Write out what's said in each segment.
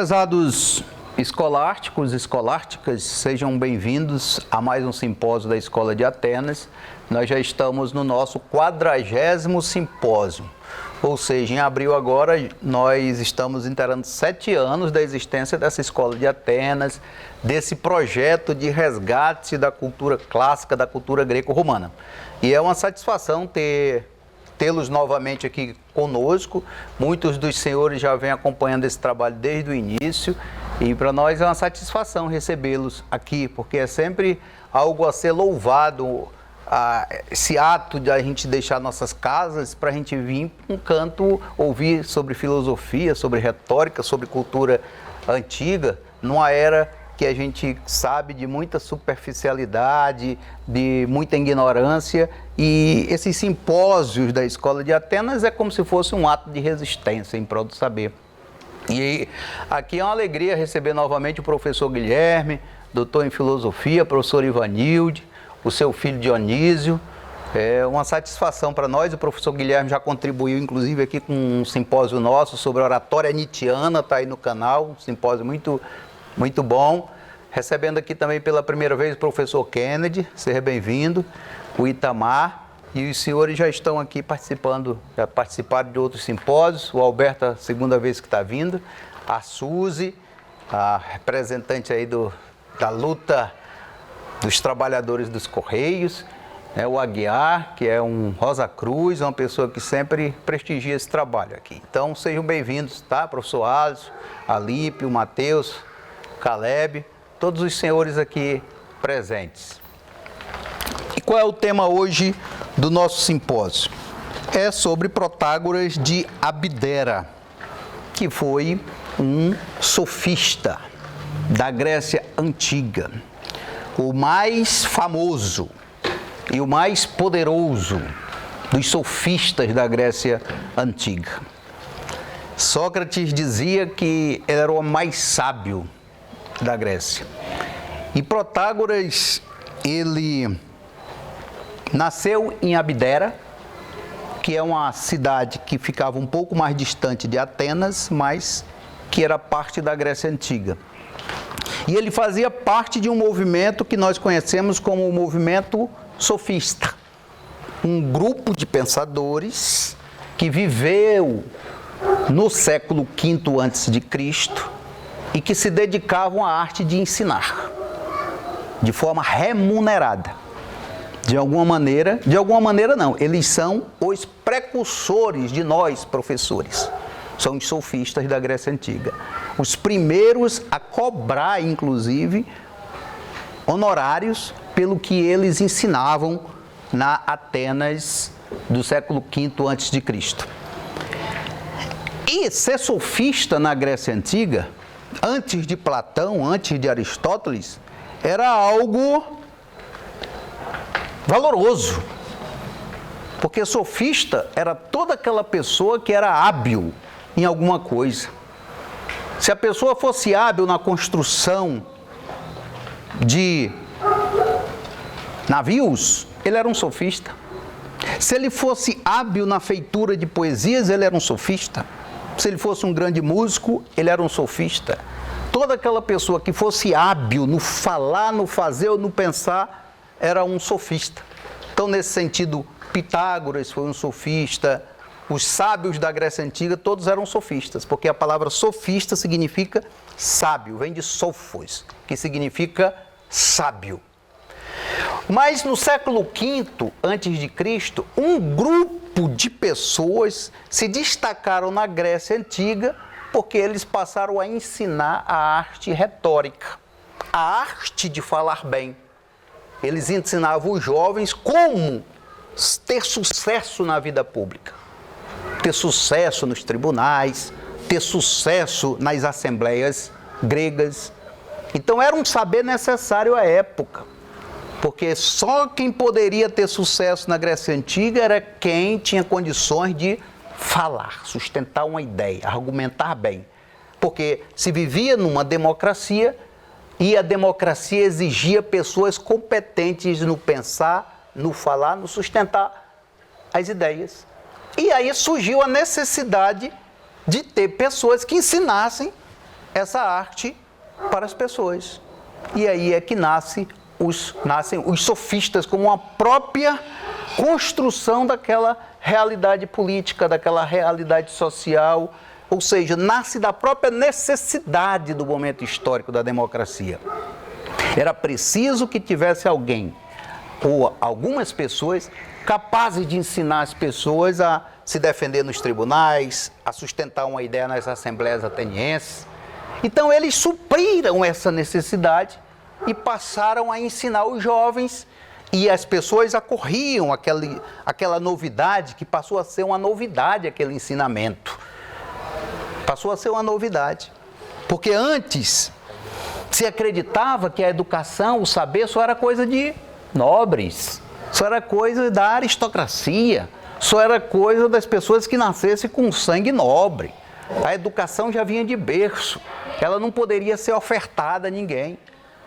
Prezados escolásticos e escolásticas, sejam bem-vindos a mais um simpósio da Escola de Atenas. Nós já estamos no nosso 40º simpósio, ou seja, em abril agora nós estamos inteirando 7 anos da existência dessa Escola de Atenas, desse projeto de resgate da cultura clássica, da cultura greco-romana. E é uma satisfação tê-los novamente aqui conosco. Muitos dos senhores já vêm acompanhando esse trabalho desde o início e para nós é uma satisfação recebê-los aqui, porque é sempre algo a ser louvado, esse ato de a gente deixar nossas casas para a gente vir para um canto ouvir sobre filosofia, sobre retórica, sobre cultura antiga, numa era que a gente sabe de muita superficialidade, de muita ignorância, e esses simpósios da Escola de Atenas é como se fosse um ato de resistência em prol do saber. E aqui é uma alegria receber novamente o professor Guilherme, doutor em filosofia, professor Ivanilde, o seu filho Dionísio. É uma satisfação para nós. O professor Guilherme já contribuiu, inclusive, aqui com um simpósio nosso sobre oratória nietzschiana, está aí no canal, um simpósio muito bom. Recebendo aqui também pela primeira vez o professor Kennedy, seja bem-vindo, o Itamar, e os senhores já estão aqui participando, já participaram de outros simpósios, o Alberto, a segunda vez que está vindo, a Suzy, a representante aí da luta dos trabalhadores dos Correios, o Aguiar, que é um Rosa Cruz, uma pessoa que sempre prestigia esse trabalho aqui. Então, sejam bem-vindos, tá? Professor Alisson, Alípio, Matheus, Caleb, todos os senhores aqui presentes. E qual é o tema hoje do nosso simpósio? É sobre Protágoras de Abdera, que foi um sofista da Grécia Antiga, o mais famoso e o mais poderoso dos sofistas da Grécia Antiga. Sócrates dizia que ele era o mais sábio da Grécia. E Protágoras, ele nasceu em Abdera, que é uma cidade que ficava um pouco mais distante de Atenas, mas que era parte da Grécia Antiga. E ele fazia parte de um movimento que nós conhecemos como o movimento sofista. Um grupo de pensadores que viveu no século V a.C., e que se dedicavam à arte de ensinar, de forma remunerada. De alguma maneira não, eles são os precursores de nós, professores. São os sofistas da Grécia Antiga. Os primeiros a cobrar, inclusive, honorários pelo que eles ensinavam na Atenas do século V a.C. E ser sofista na Grécia Antiga, antes de Platão, antes de Aristóteles, era algo valoroso. Porque sofista era toda aquela pessoa que era hábil em alguma coisa. Se a pessoa fosse hábil na construção de navios, ele era um sofista. Se ele fosse hábil na feitura de poesias, ele era um sofista. Se ele fosse um grande músico, ele era um sofista. Toda aquela pessoa que fosse hábil no falar, no fazer ou no pensar, era um sofista. Então, nesse sentido, Pitágoras foi um sofista. Os sábios da Grécia Antiga, todos eram sofistas, porque a palavra sofista significa sábio, vem de sofos, que significa sábio. Mas no século V a.C., um grupo de pessoas se destacaram na Grécia Antiga porque eles passaram a ensinar a arte retórica, a arte de falar bem. Eles ensinavam os jovens como ter sucesso na vida pública, ter sucesso nos tribunais, ter sucesso nas assembleias gregas. Então era um saber necessário à época, porque só quem poderia ter sucesso na Grécia Antiga era quem tinha condições de falar, sustentar uma ideia, argumentar bem. Porque se vivia numa democracia e a democracia exigia pessoas competentes no pensar, no falar, no sustentar as ideias. E aí surgiu a necessidade de ter pessoas que ensinassem essa arte para as pessoas. E aí é que nascem os sofistas como uma própria construção daquela realidade política, daquela realidade social, ou seja, nasce da própria necessidade do momento histórico da democracia. Era preciso que tivesse alguém, ou algumas pessoas, capazes de ensinar as pessoas a se defender nos tribunais, a sustentar uma ideia nas assembleias atenienses. Então eles supriram essa necessidade e passaram a ensinar os jovens, e as pessoas acorriam aquela novidade, que passou a ser uma novidade, aquele ensinamento. Passou a ser uma novidade. Porque antes se acreditava que a educação, o saber, só era coisa de nobres, só era coisa da aristocracia, só era coisa das pessoas que nascessem com sangue nobre. A educação já vinha de berço, ela não poderia ser ofertada a ninguém.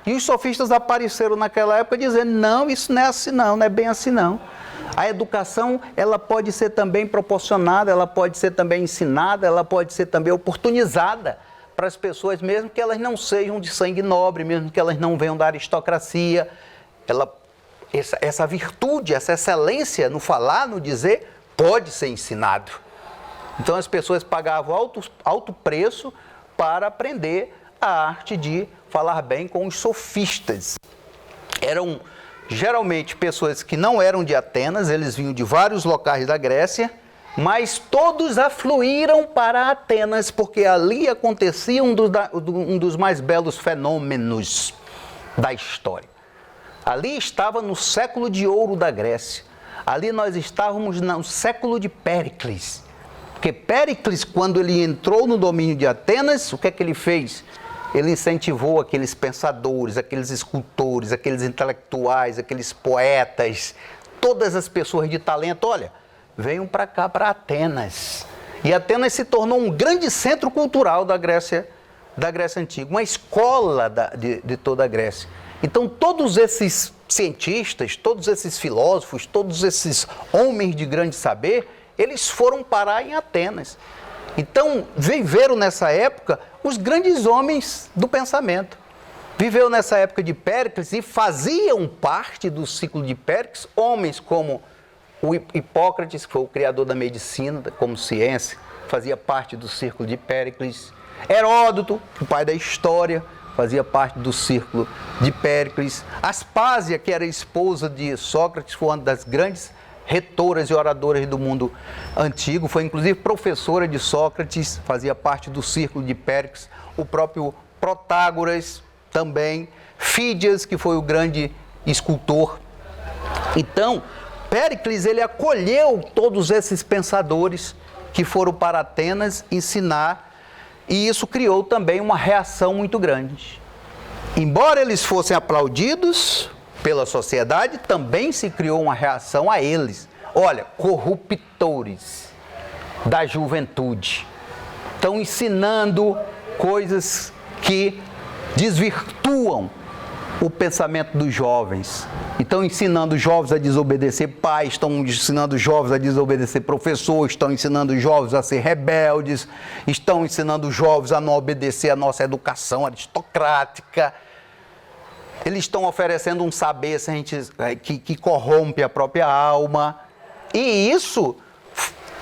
E os sofistas apareceram naquela época dizendo, não, isso não é assim não é bem assim não. A educação, ela pode ser também proporcionada, ela pode ser também ensinada, ela pode ser também oportunizada para as pessoas, mesmo que elas não sejam de sangue nobre, mesmo que elas não venham da aristocracia. Essa virtude, essa excelência no falar, no dizer, pode ser ensinado. Então as pessoas pagavam alto preço para aprender a arte de falar bem com os sofistas. Eram geralmente pessoas que não eram de Atenas, eles vinham de vários locais da Grécia, mas todos afluíram para Atenas, porque ali acontecia um dos mais belos fenômenos da história. Ali estava no século de ouro da Grécia. Ali nós estávamos no século de Péricles. Porque Péricles, quando ele entrou no domínio de Atenas, o que é que ele fez? Ele incentivou aqueles pensadores, aqueles escultores, aqueles intelectuais, aqueles poetas, todas as pessoas de talento, olha, venham para cá, para Atenas. E Atenas se tornou um grande centro cultural da Grécia Antiga, uma escola de toda a Grécia. Então, todos esses cientistas, todos esses filósofos, todos esses homens de grande saber, eles foram parar em Atenas. Então, viveram nessa época os grandes homens do pensamento. Viveu nessa época de Péricles e faziam parte do ciclo de Péricles homens como o Hipócrates, que foi o criador da medicina como ciência, fazia parte do círculo de Péricles. Heródoto, o pai da história, fazia parte do círculo de Péricles. Aspásia, que era esposa de Sócrates, foi uma das grandes retoras e oradoras do mundo antigo, foi inclusive professora de Sócrates, fazia parte do círculo de Péricles. O próprio Protágoras também, Fídias, que foi o grande escultor. Então, Péricles, ele acolheu todos esses pensadores que foram para Atenas ensinar, e isso criou também uma reação muito grande. Embora eles fossem aplaudidos pela sociedade, também se criou uma reação a eles. Olha, corruptores da juventude, estão ensinando coisas que desvirtuam o pensamento dos jovens. Estão ensinando os jovens a desobedecer pais, estão ensinando os jovens a desobedecer professores, estão ensinando os jovens a ser rebeldes, estão ensinando os jovens a não obedecer à nossa educação aristocrática. Eles estão oferecendo um saber que corrompe a própria alma. E isso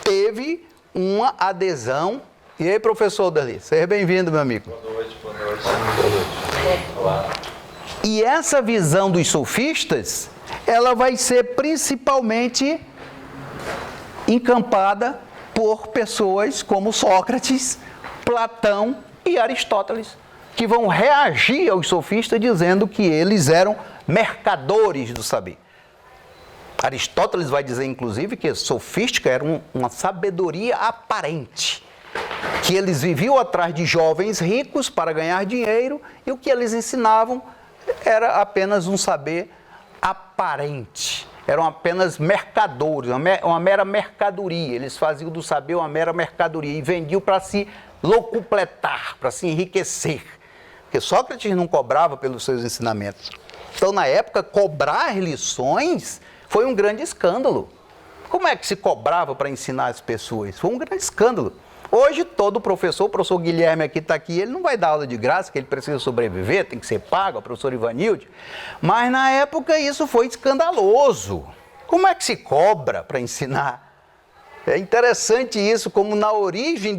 teve uma adesão. E aí, professor Dali, seja bem-vindo, meu amigo. Boa noite, boa noite. Boa noite. Olá. E essa visão dos sofistas, ela vai ser principalmente encampada por pessoas como Sócrates, Platão e Aristóteles, que vão reagir aos sofistas dizendo que eles eram mercadores do saber. Aristóteles vai dizer, inclusive, que a sofística era uma sabedoria aparente, que eles viviam atrás de jovens ricos para ganhar dinheiro, e o que eles ensinavam era apenas um saber aparente. Eram apenas mercadores, uma mera mercadoria. Eles faziam do saber uma mera mercadoria e vendiam para se locupletar, para se enriquecer. Porque Sócrates não cobrava pelos seus ensinamentos. Então, na época, cobrar lições foi um grande escândalo. Como é que se cobrava para ensinar as pessoas? Foi um grande escândalo. Hoje, todo professor, o professor Guilherme aqui está aqui, ele não vai dar aula de graça, que ele precisa sobreviver, tem que ser pago, a professora Ivanilde. Mas na época isso foi escandaloso. Como é que se cobra para ensinar? É interessante isso, como na origem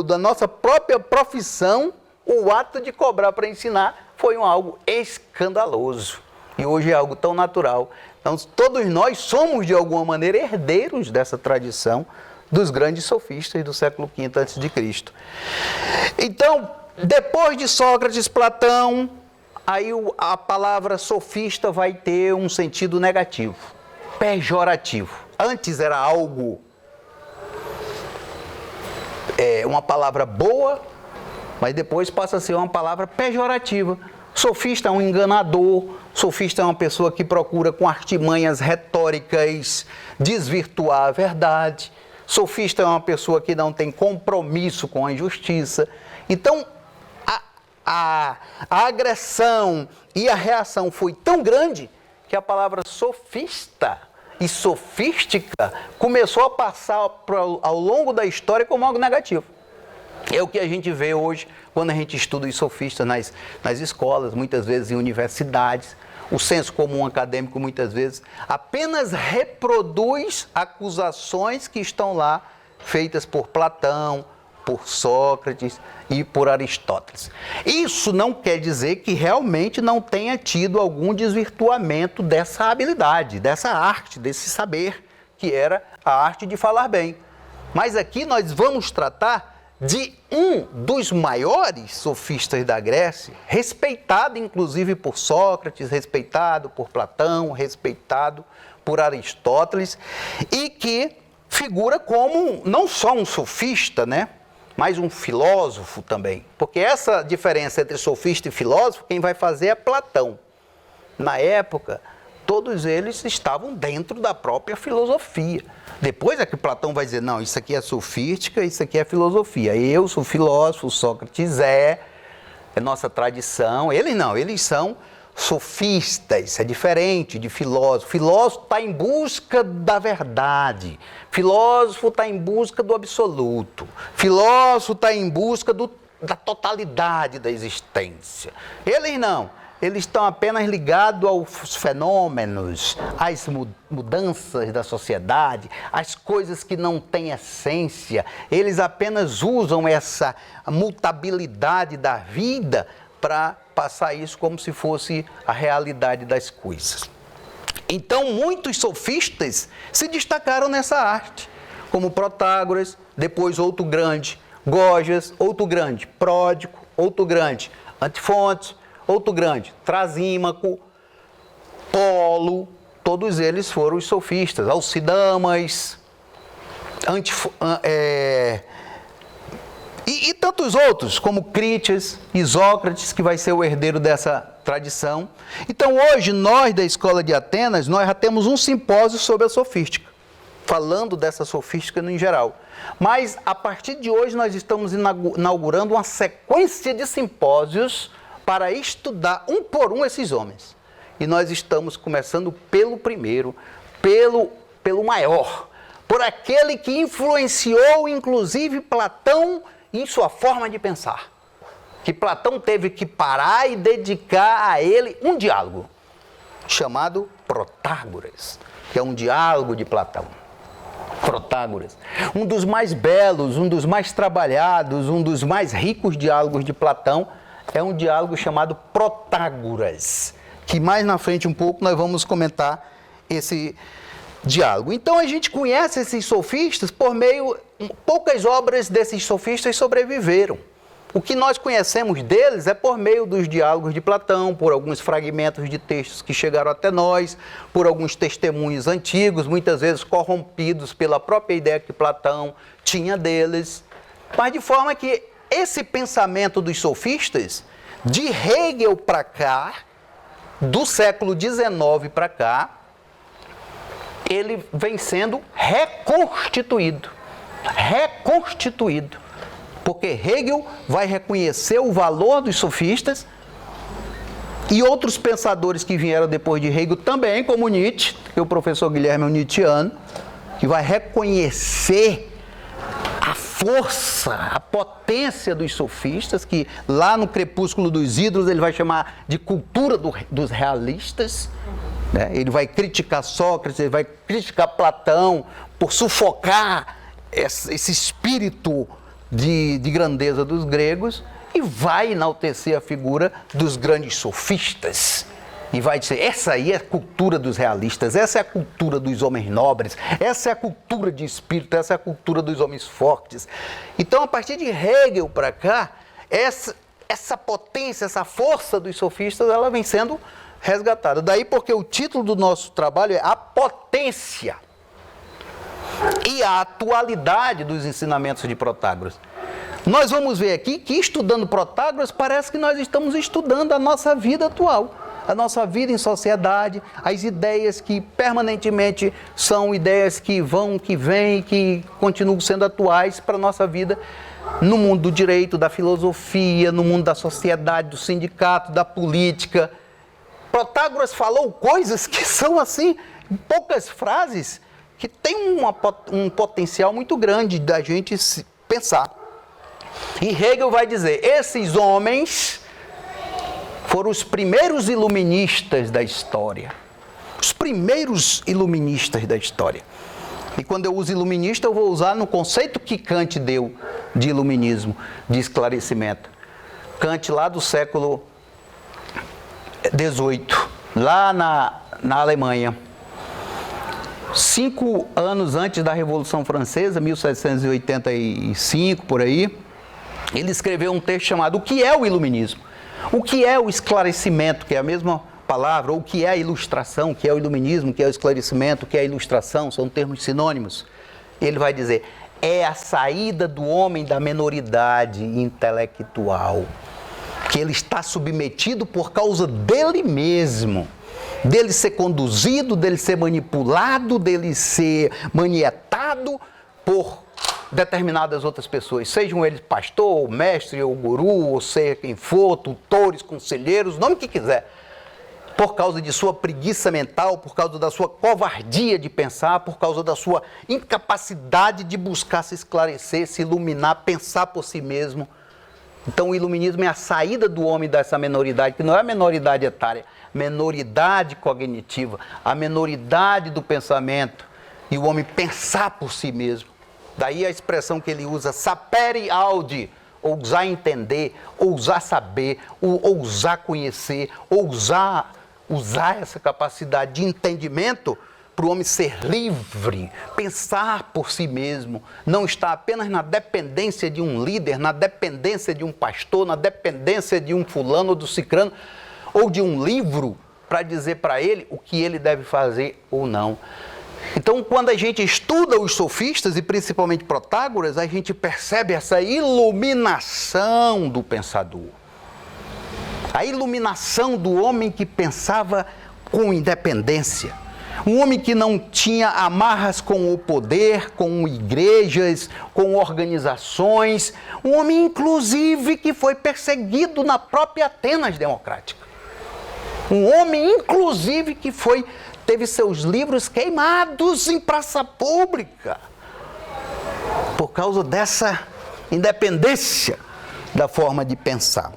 da nossa própria profissão, o ato de cobrar para ensinar foi algo escandaloso. E hoje é algo tão natural. Então, todos nós somos, de alguma maneira, herdeiros dessa tradição dos grandes sofistas do século V a.C. Então, depois de Sócrates, Platão, aí a palavra sofista vai ter um sentido negativo, pejorativo. Antes era algo, uma palavra boa, mas depois passa a ser uma palavra pejorativa. Sofista é um enganador, sofista é uma pessoa que procura com artimanhas retóricas desvirtuar a verdade. Sofista é uma pessoa que não tem compromisso com a injustiça. Então, a agressão e a reação foi tão grande que a palavra sofista e sofística começou a passar ao longo da história como algo negativo. É o que a gente vê hoje quando a gente estuda os sofistas nas escolas, muitas vezes em universidades. O senso comum acadêmico, muitas vezes, apenas reproduz acusações que estão lá, feitas por Platão, por Sócrates e por Aristóteles. Isso não quer dizer que realmente não tenha tido algum desvirtuamento dessa habilidade, dessa arte, desse saber, que era a arte de falar bem. Mas aqui nós vamos tratar de um dos maiores sofistas da Grécia, respeitado inclusive por Sócrates, respeitado por Platão, respeitado por Aristóteles, e que figura como não só um sofista, né, mas um filósofo também. Porque essa diferença entre sofista e filósofo, quem vai fazer é Platão. Na época, todos eles estavam dentro da própria filosofia. Depois é que Platão vai dizer, não, isso aqui é sofística, isso aqui é filosofia. Eu sou filósofo, Sócrates é nossa tradição. Eles não, eles são sofistas, é diferente de filósofo. Filósofo está em busca da verdade. Filósofo está em busca do absoluto. Filósofo está em busca da totalidade da existência. Eles não. Eles estão apenas ligados aos fenômenos, às mudanças da sociedade, às coisas que não têm essência. Eles apenas usam essa mutabilidade da vida para passar isso como se fosse a realidade das coisas. Então, muitos sofistas se destacaram nessa arte, como Protágoras, depois outro grande, Gorgias, outro grande, Pródico, outro grande, Antifontes, outro grande, Trasímaco, Polo, todos eles foram os sofistas, Alcidamas, e tantos outros, como Crítias, Isócrates, que vai ser o herdeiro dessa tradição. Então, hoje, nós da Escola de Atenas, nós já temos um simpósio sobre a sofística, falando dessa sofística em geral. Mas, a partir de hoje, nós estamos inaugurando uma sequência de simpósios para estudar um por um esses homens. E nós estamos começando pelo primeiro, pelo maior, por aquele que influenciou, inclusive, Platão em sua forma de pensar. Que Platão teve que parar e dedicar a ele um diálogo, chamado Protágoras, que é um diálogo de Platão. Protágoras, um dos mais belos, um dos mais trabalhados, um dos mais ricos diálogos de Platão, é um diálogo chamado Protágoras, que mais na frente um pouco nós vamos comentar esse diálogo. Então a gente conhece esses sofistas por meio, poucas obras desses sofistas sobreviveram. O que nós conhecemos deles é por meio dos diálogos de Platão, por alguns fragmentos de textos que chegaram até nós, por alguns testemunhos antigos, muitas vezes corrompidos pela própria ideia que Platão tinha deles, mas de forma que esse pensamento dos sofistas, de Hegel para cá, do século XIX para cá, ele vem sendo reconstituído. Porque Hegel vai reconhecer o valor dos sofistas e outros pensadores que vieram depois de Hegel também, como Nietzsche, que o professor Guilherme é um nietzschiano, que vai reconhecer a força, a potência dos sofistas, que lá no Crepúsculo dos Ídolos ele vai chamar de cultura dos realistas, né? Ele vai criticar Sócrates, ele vai criticar Platão por sufocar esse espírito de grandeza dos gregos e vai enaltecer a figura dos grandes sofistas. E vai dizer, essa aí é a cultura dos realistas, essa é a cultura dos homens nobres, essa é a cultura de espírito, essa é a cultura dos homens fortes. Então, a partir de Hegel para cá, essa potência, essa força dos sofistas, ela vem sendo resgatada. Daí porque o título do nosso trabalho é A Potência e a Atualidade dos Ensinamentos de Protágoras. Nós vamos ver aqui que, estudando Protágoras, parece que nós estamos estudando a nossa vida atual. A nossa vida em sociedade, as ideias que permanentemente são ideias que vão, que vêm, que continuam sendo atuais para a nossa vida no mundo do direito, da filosofia, no mundo da sociedade, do sindicato, da política. Protágoras falou coisas que são assim, em poucas frases, que tem um potencial muito grande da gente pensar. E Hegel vai dizer, esses homens foram os primeiros iluministas da história. Os primeiros iluministas da história. E quando eu uso iluminista, eu vou usar no conceito que Kant deu de iluminismo, de esclarecimento. Kant lá do século XVIII, lá na Alemanha. 5 anos antes da Revolução Francesa, 1785, por aí, ele escreveu um texto chamado O que é o Iluminismo? O que é o esclarecimento, que é a mesma palavra, ou o que é a ilustração, o que é o iluminismo, o que é o esclarecimento, o que é a ilustração, são termos sinônimos. Ele vai dizer, é a saída do homem da menoridade intelectual, que ele está submetido por causa dele mesmo, dele ser conduzido, dele ser manipulado, dele ser manietado por determinadas outras pessoas, sejam eles pastor, ou mestre, ou guru, ou seja quem for, tutores, conselheiros, nome que quiser, por causa de sua preguiça mental, por causa da sua covardia de pensar, por causa da sua incapacidade de buscar se esclarecer, se iluminar, pensar por si mesmo. Então o iluminismo é a saída do homem dessa menoridade, que não é a menoridade etária, menoridade cognitiva, a menoridade do pensamento, e o homem pensar por si mesmo. Daí a expressão que ele usa, sapere audi, ousar entender, ousar saber, ousar conhecer, ousar usar essa capacidade de entendimento para o homem ser livre, pensar por si mesmo, não estar apenas na dependência de um líder, na dependência de um pastor, na dependência de um fulano ou do cicrano, ou de um livro para dizer para ele o que ele deve fazer ou não. Então, quando a gente estuda os sofistas, e principalmente Protágoras, a gente percebe essa iluminação do pensador. A iluminação do homem que pensava com independência. Um homem que não tinha amarras com o poder, com igrejas, com organizações. Um homem, inclusive, que foi perseguido na própria Atenas democrática. Um homem, inclusive, que teve seus livros queimados em praça pública por causa dessa independência da forma de pensar.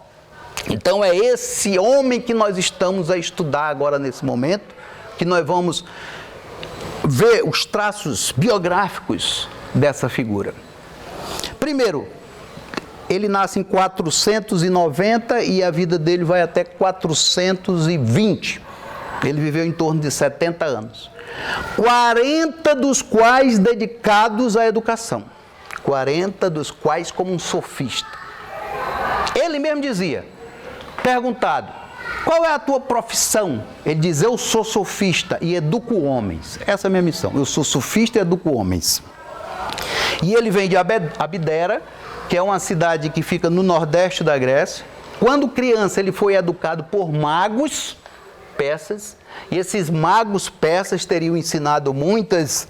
Então é esse homem que nós estamos a estudar agora nesse momento, que nós vamos ver os traços biográficos dessa figura. Primeiro, ele nasce em 490 e a vida dele vai até 420. Ele viveu em torno de 70 anos. 40 dos quais dedicados à educação. 40 dos quais como um sofista. Ele mesmo dizia, perguntado, qual é a tua profissão? Ele diz, eu sou sofista e educo homens. Essa é a minha missão, eu sou sofista e educo homens. E ele vem de Abdera, que é uma cidade que fica no nordeste da Grécia. Quando criança ele foi educado por magos persas, e esses magos persas teriam ensinado muitos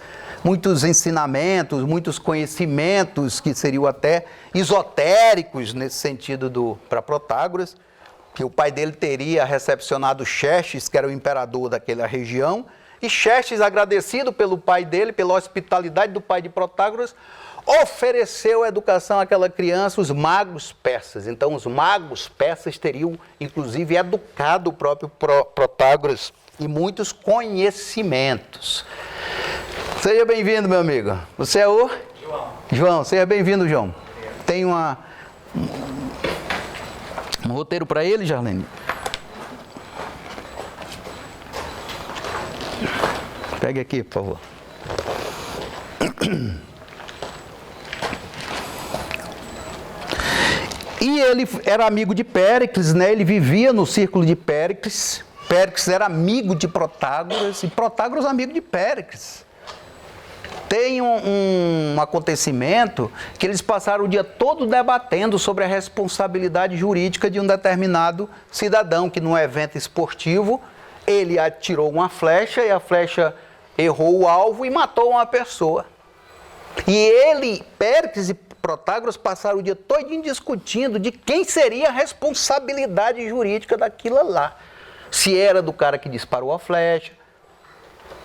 ensinamentos, muitos conhecimentos que seriam até esotéricos nesse sentido para Protágoras, que o pai dele teria recepcionado Xerxes, que era o imperador daquela região, e Xerxes, agradecido pelo pai dele, pela hospitalidade do pai de Protágoras, ofereceu educação àquela criança os magos persas. Então, os magos persas teriam, inclusive, educado o próprio Protágoras em muitos conhecimentos. Seja bem-vindo, meu amigo. Você é o? João. Seja bem-vindo, João. Tem um roteiro para ele, Jarlene? Pegue aqui, por favor. E ele era amigo de Péricles, né? Ele vivia no círculo de Péricles. Péricles era amigo de Protágoras e Protágoras amigo de Péricles. Tem um acontecimento que eles passaram o dia todo debatendo sobre a responsabilidade jurídica de um determinado cidadão que, num evento esportivo, ele atirou uma flecha e a flecha errou o alvo e matou uma pessoa. E ele, Péricles e Protágoras passaram o dia todinho discutindo de quem seria a responsabilidade jurídica daquilo lá. Se era do cara que disparou a flecha,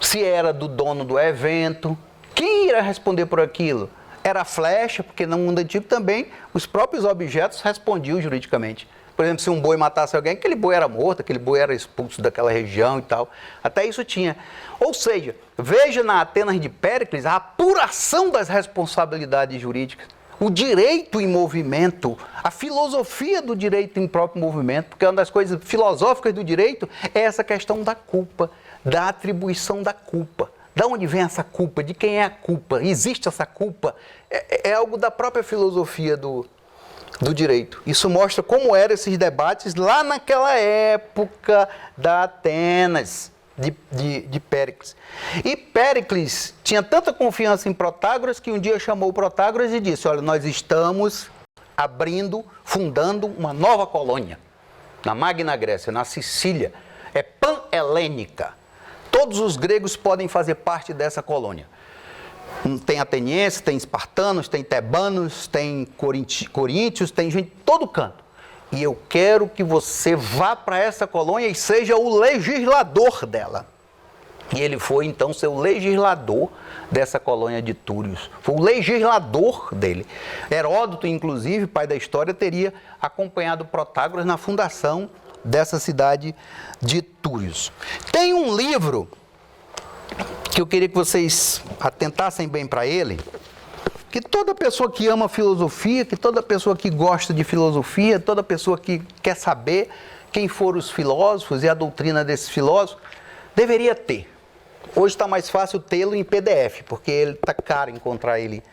se era do dono do evento. Quem iria responder por aquilo? Era a flecha, porque no mundo antigo também os próprios objetos respondiam juridicamente. Por exemplo, se um boi matasse alguém, aquele boi era morto, aquele boi era expulso daquela região e tal. Até isso tinha. Ou seja, veja na Atenas de Péricles a apuração das responsabilidades jurídicas, o direito em movimento, a filosofia do direito em próprio movimento, porque uma das coisas filosóficas do direito é essa questão da culpa, da atribuição da culpa. De onde vem essa culpa? De quem é a culpa? Existe essa culpa? É algo da própria filosofia do direito. Isso mostra como eram esses debates lá naquela época da Atenas, de Péricles. E Péricles tinha tanta confiança em Protágoras que um dia chamou Protágoras e disse: olha, nós estamos fundando uma nova colônia na Magna Grécia, na Sicília. É pan-helênica. Todos os gregos podem fazer parte dessa colônia. Tem atenienses, tem espartanos, tem tebanos, tem coríntios, tem gente de todo canto. E eu quero que você vá para essa colônia e seja o legislador dela. E ele foi, então, ser o legislador dessa colônia de Túrios. Foi o legislador dele. Heródoto, inclusive, pai da história, teria acompanhado Protágoras na fundação dessa cidade de Túrios. Tem um livro que eu queria que vocês atentassem bem para ele, que toda pessoa que ama filosofia, que toda pessoa que gosta de filosofia, toda pessoa que quer saber quem foram os filósofos e a doutrina desses filósofos, deveria ter. Hoje está mais fácil tê-lo em PDF, porque ele está caro encontrar ele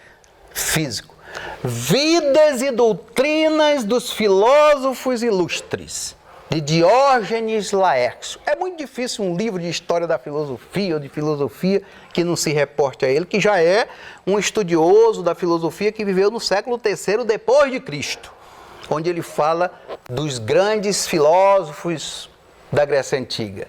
físico. Vidas e Doutrinas dos Filósofos Ilustres, de Diógenes Laércio. É muito difícil um livro de história da filosofia ou de filosofia que não se reporte a ele, que já é um estudioso da filosofia que viveu no século III depois de Cristo, onde ele fala dos grandes filósofos da Grécia Antiga.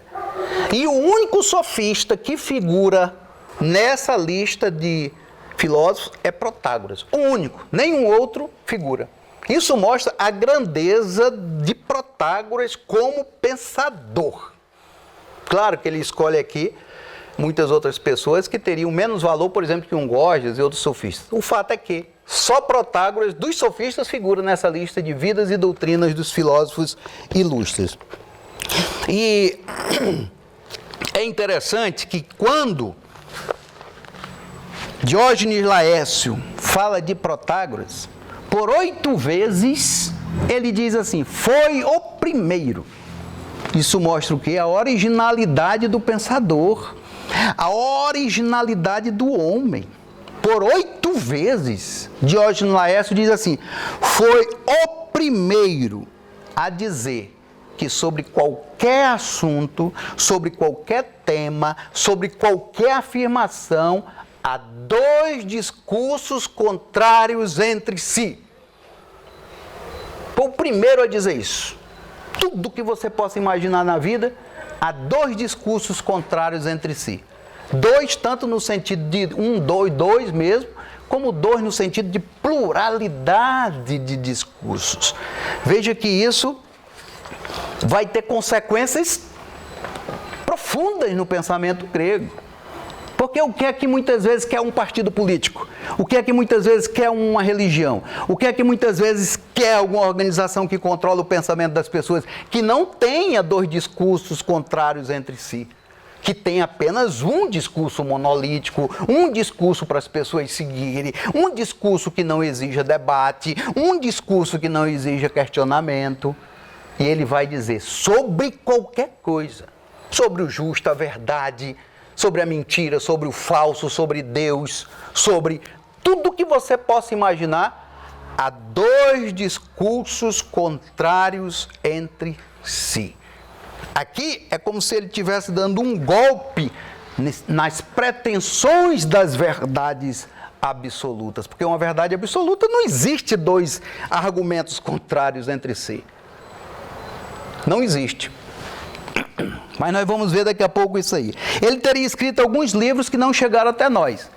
E o único sofista que figura nessa lista de filósofos é Protágoras. O único, nenhum outro figura. Isso mostra a grandeza de Protágoras como pensador. Claro que ele escolhe aqui muitas outras pessoas que teriam menos valor, por exemplo, que um Gorgias e outros sofistas. O fato é que só Protágoras, dos sofistas, figura nessa lista de Vidas e Doutrinas dos Filósofos Ilustres. E é interessante que quando Diógenes Laércio fala de Protágoras, por 8 vezes ele diz assim: foi o primeiro. Isso mostra o quê? A originalidade do pensador, a originalidade do homem. Por 8 vezes, Diógenes Laércio diz assim: foi o primeiro a dizer que sobre qualquer assunto, sobre qualquer tema, sobre qualquer afirmação, há 2 discursos contrários entre si. Foi o primeiro a dizer isso. Tudo que você possa imaginar na vida, há 2 discursos contrários entre si. 2 tanto no sentido de 2 mesmo, como 2 no sentido de pluralidade de discursos. Veja que isso vai ter consequências profundas no pensamento grego. Porque o que é que muitas vezes quer um partido político? O que é que muitas vezes quer uma religião? O que é que muitas vezes quer alguma organização que controla o pensamento das pessoas, que não tenha dois discursos contrários entre si? Que tem apenas um discurso monolítico, um discurso para as pessoas seguirem, um discurso que não exija debate, um discurso que não exija questionamento. E ele vai dizer sobre qualquer coisa, sobre o justo, a verdade, sobre a mentira, sobre o falso, sobre Deus, sobre tudo que você possa imaginar, há dois discursos contrários entre si. Aqui é como se ele estivesse dando um golpe nas pretensões das verdades absolutas, porque uma verdade absoluta não existe dois argumentos contrários entre si. Não existe. Mas nós vamos ver daqui a pouco isso aí. Ele teria escrito alguns livros que não chegaram até nós.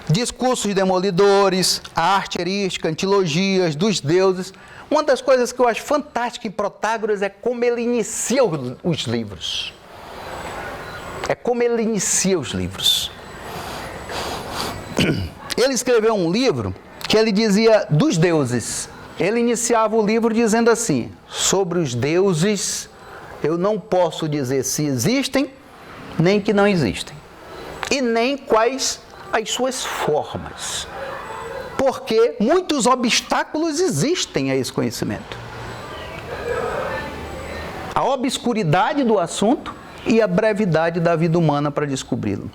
Discursos demolidores, a arte erística, antilogias dos deuses. Uma das coisas que eu acho fantástica em Protágoras é como ele inicia os livros. É como ele inicia os livros. Ele escreveu um livro que ele dizia dos deuses. Ele iniciava o livro dizendo assim: sobre os deuses eu não posso dizer se existem, nem que não existem, e nem quais as suas formas, porque muitos obstáculos existem a esse conhecimento. A obscuridade do assunto e a brevidade da vida humana para descobri-lo.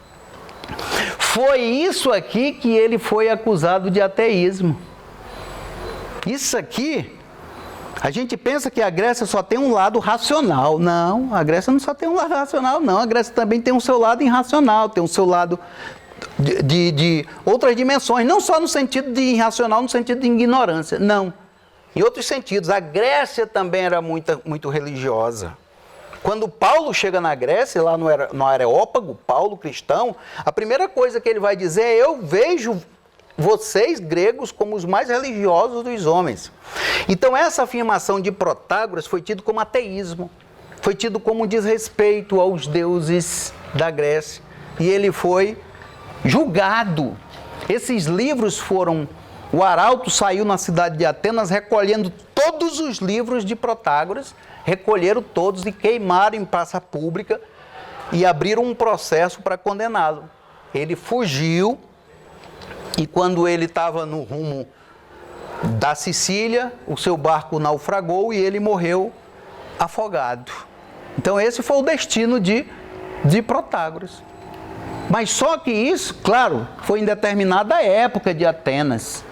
Foi isso aqui que ele foi acusado de ateísmo. Isso aqui, a gente pensa que a Grécia só tem um lado racional. Não, a Grécia não só tem um lado racional, não. A Grécia também tem o seu lado irracional, tem o seu lado de outras dimensões. Não só no sentido de irracional, no sentido de ignorância. Não. Em outros sentidos. A Grécia também era muito religiosa. Quando Paulo chega na Grécia, lá no Areópago, Paulo cristão, a primeira coisa que ele vai dizer é: eu vejo vocês, gregos, como os mais religiosos dos homens. Então, essa afirmação de Protágoras foi tido como ateísmo, foi tido como desrespeito aos deuses da Grécia. E ele foi julgado. Esses livros foram... O arauto saiu na cidade de Atenas recolhendo todos os livros de Protágoras, recolheram todos e queimaram em praça pública e abriram um processo para condená-lo. Ele fugiu. E quando ele estava no rumo da Sicília, o seu barco naufragou e ele morreu afogado. Então esse foi o destino de Protágoras. Mas só que isso, claro, foi em determinada época de Atenas.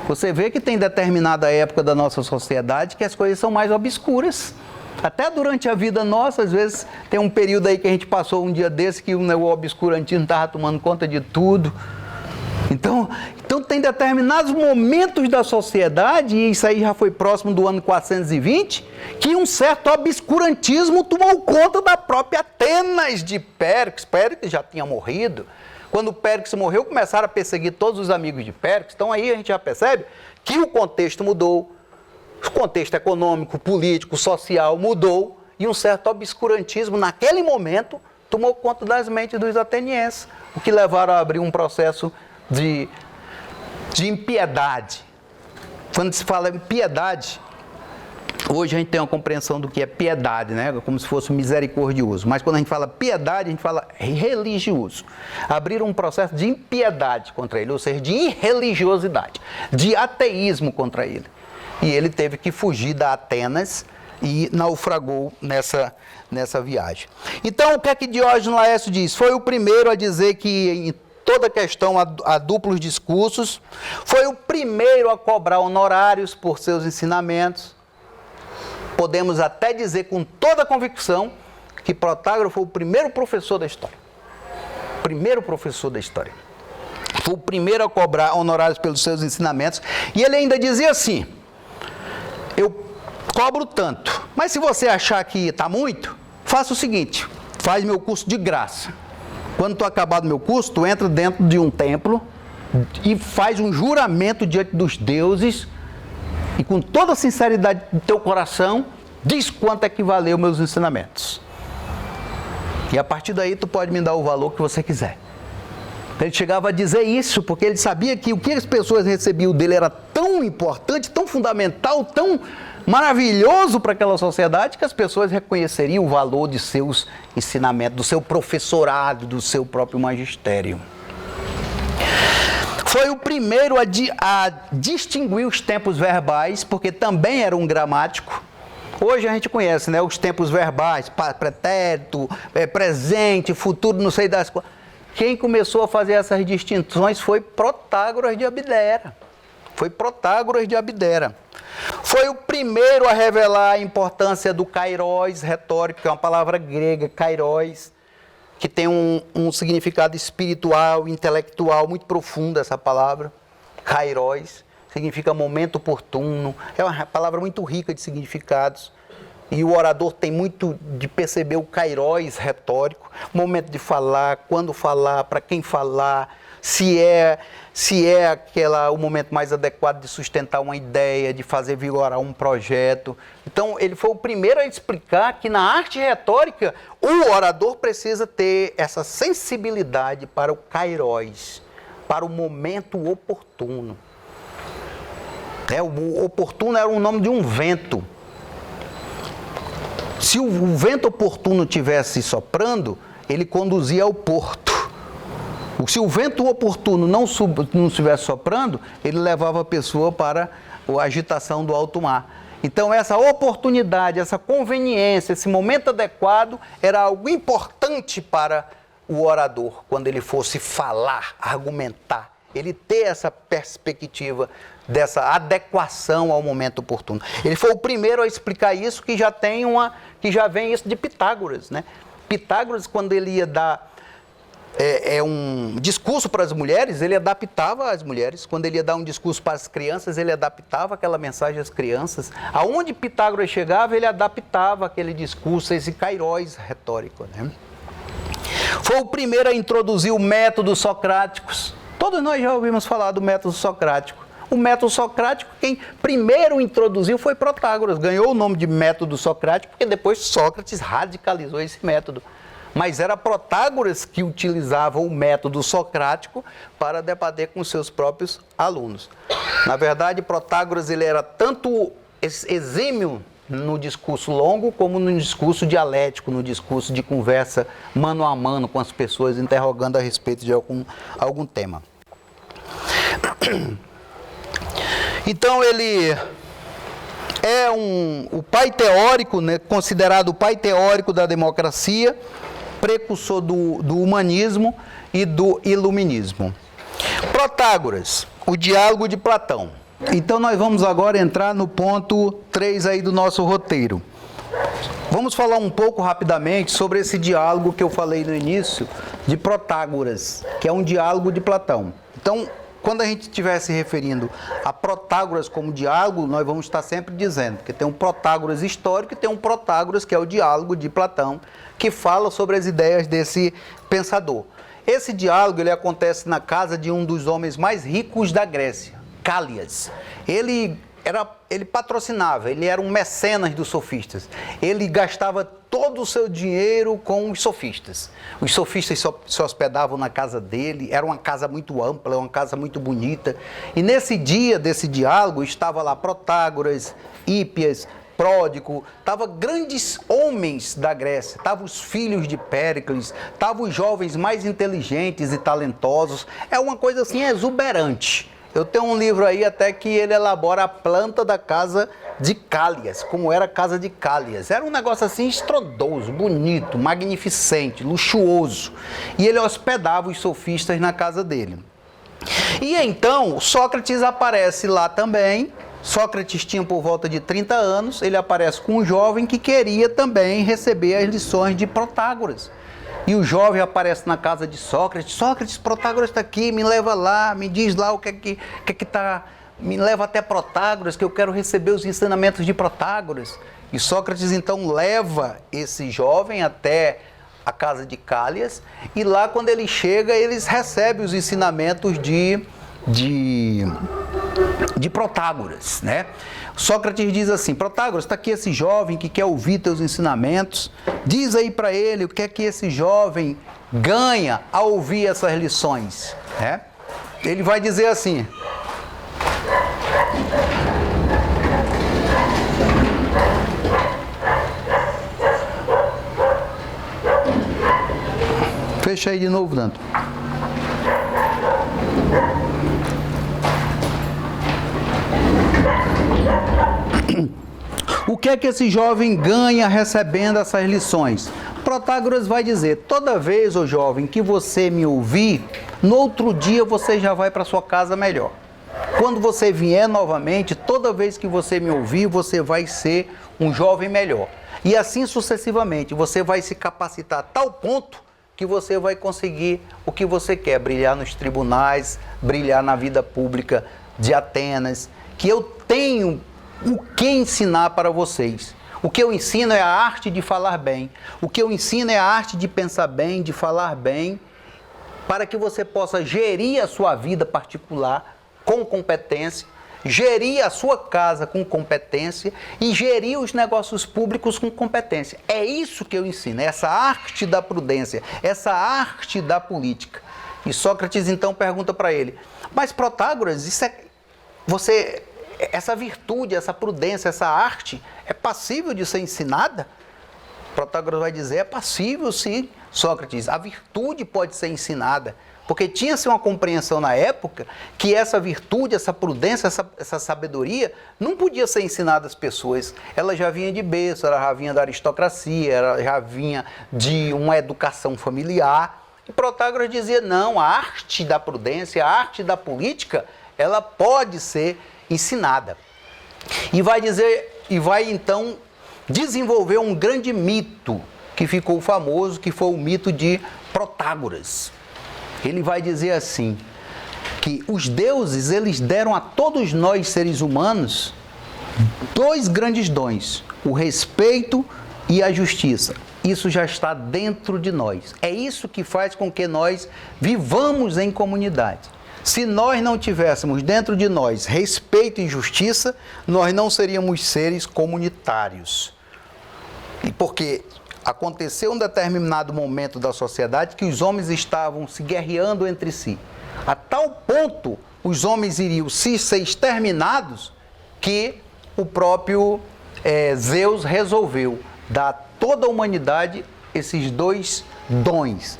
Você vê que tem determinada época da nossa sociedade que as coisas são mais obscuras. Até durante a vida nossa, às vezes, tem um período aí que a gente passou um dia desse que o obscurantismo estava tomando conta de tudo. Então tem determinados momentos da sociedade, e isso aí já foi próximo do ano 420, que um certo obscurantismo tomou conta da própria Atenas de Péricles. Péricles já tinha morrido. Quando Péricles morreu, começaram a perseguir todos os amigos de Péricles. Então aí a gente já percebe que o contexto mudou. O contexto econômico, político, social mudou, e um certo obscurantismo naquele momento tomou conta das mentes dos atenienses, o que levaram a abrir um processo de impiedade. Quando se fala em piedade, hoje a gente tem uma compreensão do que é piedade, né? Como se fosse misericordioso. Mas quando a gente fala piedade, a gente fala religioso. Abriram um processo de impiedade contra ele, ou seja, de irreligiosidade, de ateísmo contra ele. E ele teve que fugir da Atenas e naufragou nessa viagem. Então, o que é que Diógenes Laércio diz? Foi o primeiro a dizer que em toda questão há duplos discursos, foi o primeiro a cobrar honorários por seus ensinamentos. Podemos até dizer com toda a convicção que Protágoras foi o primeiro professor da história. Primeiro professor da história. Foi o primeiro a cobrar honorários pelos seus ensinamentos. E ele ainda dizia assim: eu cobro tanto, mas se você achar que está muito, faça o seguinte: faz meu curso de graça. Quando tu acabar do meu curso, tu entra dentro de um templo e faz um juramento diante dos deuses e com toda a sinceridade do teu coração, diz quanto é que valeu meus ensinamentos. E a partir daí tu pode me dar o valor que você quiser. Ele chegava a dizer isso, porque ele sabia que o que as pessoas recebiam dele era tão importante, tão fundamental, tão maravilhoso para aquela sociedade, que as pessoas reconheceriam o valor de seus ensinamentos, do seu professorado, do seu próprio magistério. Foi o primeiro a distinguir os tempos verbais, porque também era um gramático. Hoje a gente conhece, né, os tempos verbais, pretérito, presente, futuro, não sei das coisas. Quem começou a fazer essas distinções foi Protágoras de Abdera. Foi o primeiro a revelar a importância do kairos retórico, que é uma palavra grega, kairos, que tem um significado espiritual, intelectual muito profundo, essa palavra. Kairos significa momento oportuno, é uma palavra muito rica de significados. E o orador tem muito de perceber o kairos retórico, momento de falar, quando falar, para quem falar, se é o momento mais adequado de sustentar uma ideia, de fazer vigorar um projeto. Então, ele foi o primeiro a explicar que na arte retórica, o orador precisa ter essa sensibilidade para o kairos, para o momento oportuno. O oportuno era o nome de um vento. Se o vento oportuno estivesse soprando, ele conduzia ao porto. Se o vento oportuno não estivesse soprando, ele levava a pessoa para a agitação do alto mar. Então, essa oportunidade, essa conveniência, esse momento adequado, era algo importante para o orador, quando ele fosse falar, argumentar. Ele ter essa perspectiva dessa adequação ao momento oportuno. Ele foi o primeiro a explicar isso, que já vem isso de Pitágoras, né? Pitágoras, quando ele ia dar um discurso para as mulheres, ele adaptava as mulheres. Quando ele ia dar um discurso para as crianças, ele adaptava aquela mensagem às crianças. Aonde Pitágoras chegava, ele adaptava aquele discurso, esse kairos retórico, né? Foi o primeiro a introduzir o método socrático. Todos nós já ouvimos falar do método socrático. O método socrático, quem primeiro introduziu foi Protágoras. Ganhou o nome de método socrático, porque depois Sócrates radicalizou esse método. Mas era Protágoras que utilizava o método socrático para debater com seus próprios alunos. Na verdade, Protágoras ele era tanto exímio no discurso longo, como no discurso dialético, no discurso de conversa mano a mano com as pessoas, interrogando a respeito de algum tema. Então ele é o pai teórico, né, considerado o pai teórico da democracia, precursor do humanismo e do iluminismo. Protágoras, o diálogo de Platão. Então nós vamos agora entrar no ponto 3 aí do nosso roteiro. Vamos falar um pouco rapidamente sobre esse diálogo que eu falei no início, de Protágoras, que é um diálogo de Platão. Então, quando a gente estiver se referindo a Protágoras como diálogo, nós vamos estar sempre dizendo que tem um Protágoras histórico e tem um Protágoras que é o diálogo de Platão, que fala sobre as ideias desse pensador. Esse diálogo ele acontece na casa de um dos homens mais ricos da Grécia, Cálias. Ele patrocinava, ele era um mecenas dos sofistas. Ele gastava todo o seu dinheiro com os sofistas. Os sofistas se hospedavam na casa dele, era uma casa muito ampla, uma casa muito bonita. E nesse dia desse diálogo estava lá Protágoras, Hípias, Pródico, estavam grandes homens da Grécia, estavam os filhos de Péricles, estavam os jovens mais inteligentes e talentosos. É uma coisa assim exuberante. Eu tenho um livro aí até que ele elabora a planta da casa de Cálias, como era a casa de Cálias. Era um negócio assim estrondoso, bonito, magnificente, luxuoso. E ele hospedava os sofistas na casa dele. E então Sócrates aparece lá também. Sócrates tinha por volta de 30 anos, ele aparece com um jovem que queria também receber as lições de Protágoras. E o jovem aparece na casa de Sócrates. Sócrates, Protágoras está aqui, me leva lá, me diz lá o que é que está... Me leva até Protágoras, que eu quero receber os ensinamentos de Protágoras. E Sócrates então leva esse jovem até a casa de Cálias. E lá quando ele chega, eles recebem os ensinamentos de de Protágoras, né? Sócrates diz assim: Protágoras, está aqui esse jovem que quer ouvir teus ensinamentos, diz aí para ele o que é que esse jovem ganha ao ouvir essas lições, né? Ele vai dizer assim: fecha aí de novo, Danto. O que é que esse jovem ganha recebendo essas lições? Protágoras vai dizer: toda vez, ô jovem, que você me ouvir, no outro dia você já vai para sua casa melhor. Quando você vier novamente, toda vez que você me ouvir, você vai ser um jovem melhor. E assim sucessivamente, você vai se capacitar a tal ponto que você vai conseguir o que você quer, brilhar nos tribunais, brilhar na vida pública de Atenas, que eu tenho o que ensinar para vocês. O que eu ensino é a arte de falar bem. O que eu ensino é a arte de pensar bem, de falar bem, para que você possa gerir a sua vida particular com competência, gerir a sua casa com competência e gerir os negócios públicos com competência. É isso que eu ensino, essa arte da prudência, essa arte da política. E Sócrates então pergunta para ele: mas Protágoras, essa virtude, essa prudência, essa arte é passível de ser ensinada? Protágoras vai dizer: é passível sim, Sócrates, a virtude pode ser ensinada. Porque tinha-se uma compreensão na época que essa virtude, essa prudência, essa sabedoria não podia ser ensinada às pessoas. Ela já vinha de berço, ela já vinha da aristocracia, ela já vinha de uma educação familiar. E Protágoras dizia: não, a arte da prudência, a arte da política, ela pode ser ensinada. E vai então desenvolver um grande mito que ficou famoso, que foi o mito de Protágoras. Ele vai dizer assim, que os deuses, eles deram a todos nós, seres humanos, dois grandes dons: o respeito e a justiça. Isso já está dentro de nós. É isso que faz com que nós vivamos em comunidade. Se nós não tivéssemos dentro de nós respeito e justiça, nós não seríamos seres comunitários. E porque aconteceu um determinado momento da sociedade que os homens estavam se guerreando entre si. A tal ponto, os homens iriam ser exterminados, que o próprio Zeus resolveu dar a toda a humanidade esses dois dons: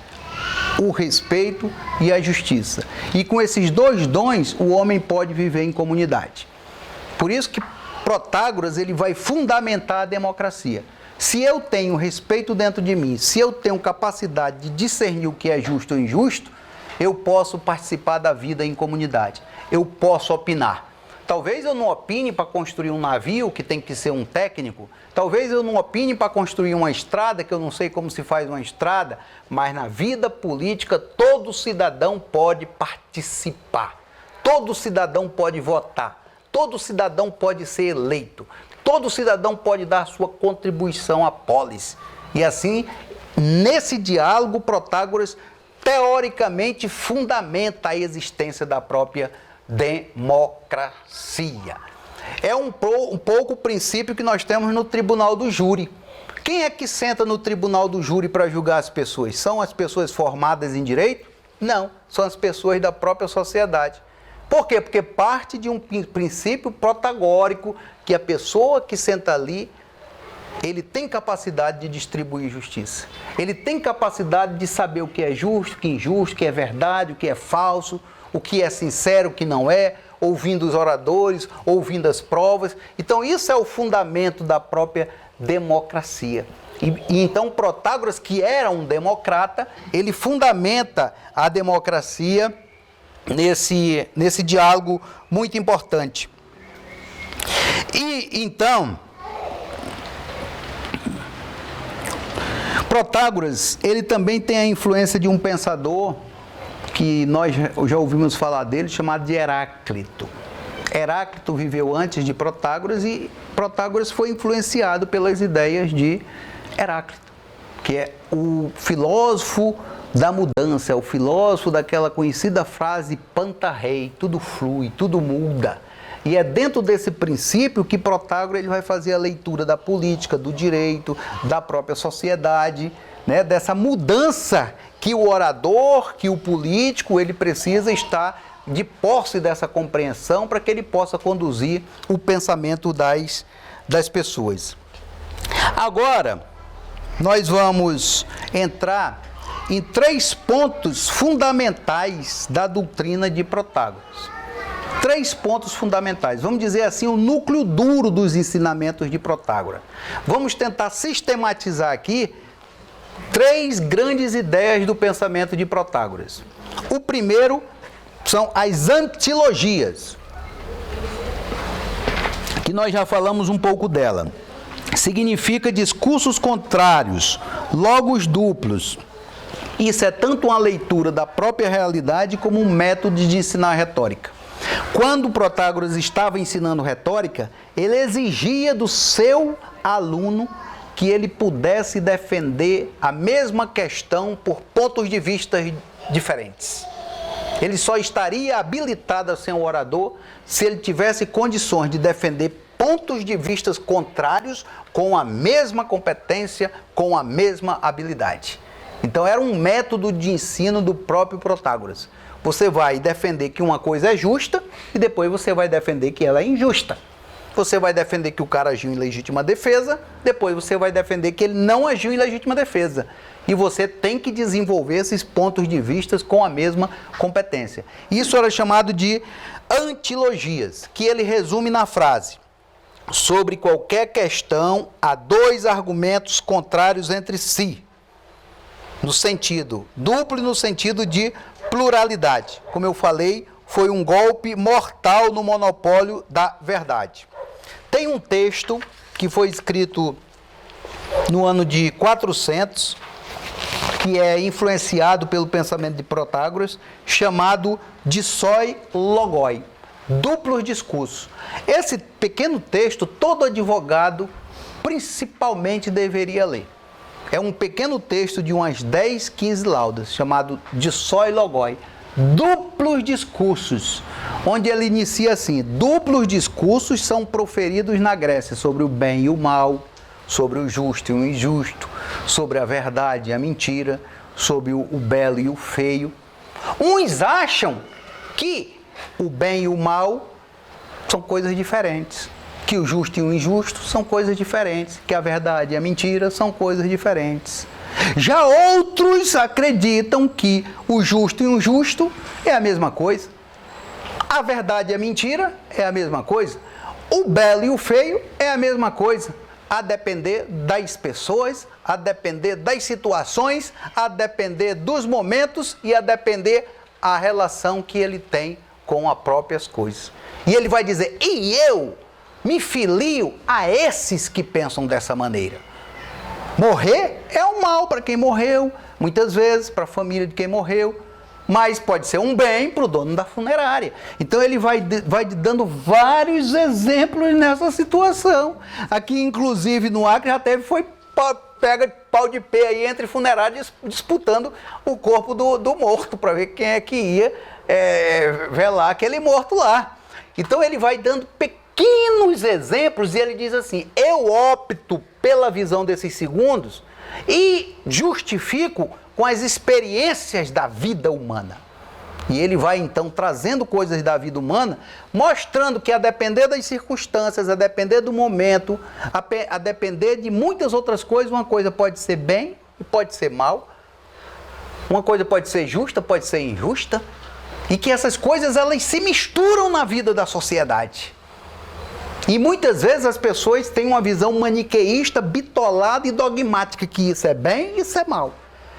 o respeito e a justiça. E com esses dois dons, o homem pode viver em comunidade. Por isso que Protágoras ele vai fundamentar a democracia. Se eu tenho respeito dentro de mim, se eu tenho capacidade de discernir o que é justo ou injusto, eu posso participar da vida em comunidade. Eu posso opinar. Talvez eu não opine para construir um navio, que tem que ser um técnico. Talvez eu não opine para construir uma estrada, que eu não sei como se faz uma estrada. Mas na vida política, todo cidadão pode participar. Todo cidadão pode votar. Todo cidadão pode ser eleito. Todo cidadão pode dar sua contribuição à polis. E assim, nesse diálogo, Protágoras teoricamente fundamenta a existência da própria democracia. É um pouco o princípio que nós temos no tribunal do júri. Quem é que senta no tribunal do júri para julgar as pessoas? São as pessoas formadas em direito? Não, são as pessoas da própria sociedade. Por quê? Porque parte de um princípio protagórico que a pessoa que senta ali, ele tem capacidade de distribuir justiça. Ele tem capacidade de saber o que é justo, o que é injusto, o que é verdade, o que é falso, o que é sincero, o que não é, ouvindo os oradores, ouvindo as provas. Então, isso é o fundamento da própria democracia. E então, Protágoras, que era um democrata, ele fundamenta a democracia nesse diálogo muito importante. E então, Protágoras, ele também tem a influência de um pensador que nós já ouvimos falar dele, chamado de Heráclito. Heráclito viveu antes de Protágoras e Protágoras foi influenciado pelas ideias de Heráclito, que é o filósofo da mudança, é o filósofo daquela conhecida frase panta rei, tudo flui, tudo muda. E é dentro desse princípio que Protágoras ele vai fazer a leitura da política, do direito, da própria sociedade, né? Dessa mudança que o orador, que o político, ele precisa estar de posse dessa compreensão para que ele possa conduzir o pensamento das pessoas. Agora, nós vamos entrar em 3 pontos fundamentais da doutrina de Protágoras. 3 pontos fundamentais, vamos dizer assim, o núcleo duro dos ensinamentos de Protágoras. Vamos tentar sistematizar aqui 3 grandes ideias do pensamento de Protágoras. O primeiro são as antilogias, que nós já falamos um pouco dela. Significa discursos contrários, logos duplos. Isso é tanto uma leitura da própria realidade como um método de ensinar retórica. Quando Protágoras estava ensinando retórica, ele exigia do seu aluno que ele pudesse defender a mesma questão por pontos de vista diferentes. Ele só estaria habilitado a ser um orador se ele tivesse condições de defender pontos de vista contrários com a mesma competência, com a mesma habilidade. Então era um método de ensino do próprio Protágoras. Você vai defender que uma coisa é justa e depois você vai defender que ela é injusta. Você vai defender que o cara agiu em legítima defesa, depois você vai defender que ele não agiu em legítima defesa. E você tem que desenvolver esses pontos de vista com a mesma competência. Isso era chamado de antilogias, que ele resume na frase: sobre qualquer questão, há 2 argumentos contrários entre si, no sentido duplo e no sentido de pluralidade. Como eu falei, foi um golpe mortal no monopólio da verdade. Tem um texto que foi escrito no ano de 400, que é influenciado pelo pensamento de Protágoras, chamado de soi logoi, duplos discursos. Esse pequeno texto, todo advogado principalmente deveria ler. É um pequeno texto de umas 10, 15 laudas, chamado de soi logoi, duplos discursos, onde ele inicia assim: duplos discursos são proferidos na Grécia sobre o bem e o mal, sobre o justo e o injusto, sobre a verdade e a mentira, sobre o belo e o feio. Uns acham que o bem e o mal são coisas diferentes, que o justo e o injusto são coisas diferentes, que a verdade e a mentira são coisas diferentes. Já outros acreditam que o justo e o injusto é a mesma coisa, a verdade e a mentira é a mesma coisa, o belo e o feio é a mesma coisa, a depender das pessoas, a depender das situações, a depender dos momentos e a depender a relação que ele tem com as próprias coisas. E ele vai dizer: e eu me filio a esses que pensam dessa maneira. Morrer é um mal para quem morreu, muitas vezes para a família de quem morreu, mas pode ser um bem para o dono da funerária. Então ele vai dando vários exemplos nessa situação. Aqui, inclusive, no Acre já teve, pega pau de pé aí entre funerários disputando o corpo do morto, para ver quem é que ia velar aquele morto lá. Então ele vai dando pequenos exemplos e ele diz assim: eu opto pela visão desses segundos e justifico com as experiências da vida humana. E ele vai então trazendo coisas da vida humana, mostrando que a depender das circunstâncias, a depender do momento, a depender de muitas outras coisas, uma coisa pode ser bem e pode ser mal, uma coisa pode ser justa, pode ser injusta, e que essas coisas elas se misturam na vida da sociedade. E muitas vezes as pessoas têm uma visão maniqueísta, bitolada e dogmática, que isso é bem e isso é mal.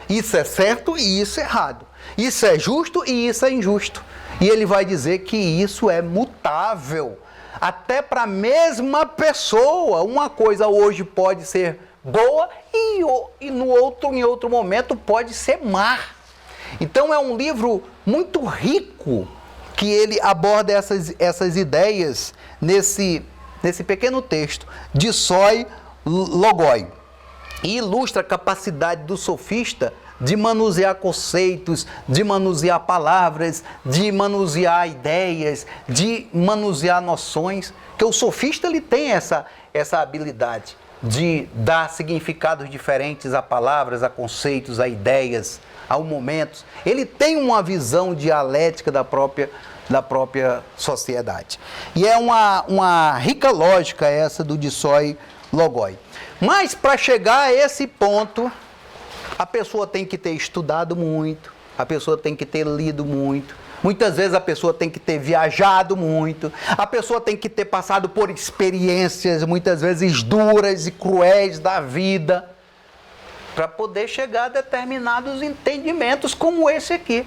Isso é certo e isso é errado. Isso é justo e isso é injusto. E ele vai dizer que isso é mutável. Até para a mesma pessoa, uma coisa hoje pode ser boa e em outro momento pode ser má. Então é um livro muito rico que ele aborda essas ideias nesse pequeno texto de soi logoi. e ilustra a capacidade do sofista de manusear conceitos, de manusear palavras, de manusear ideias, de manusear noções, que o sofista ele tem essa habilidade de dar significados diferentes a palavras, a conceitos, a ideias, a momentos. Ele tem uma visão dialética da própria sociedade. E é uma rica lógica essa do dissoi logoi. Mas para chegar a esse ponto, a pessoa tem que ter estudado muito, a pessoa tem que ter lido muito, muitas vezes a pessoa tem que ter viajado muito, a pessoa tem que ter passado por experiências muitas vezes duras e cruéis da vida, para poder chegar a determinados entendimentos como esse aqui.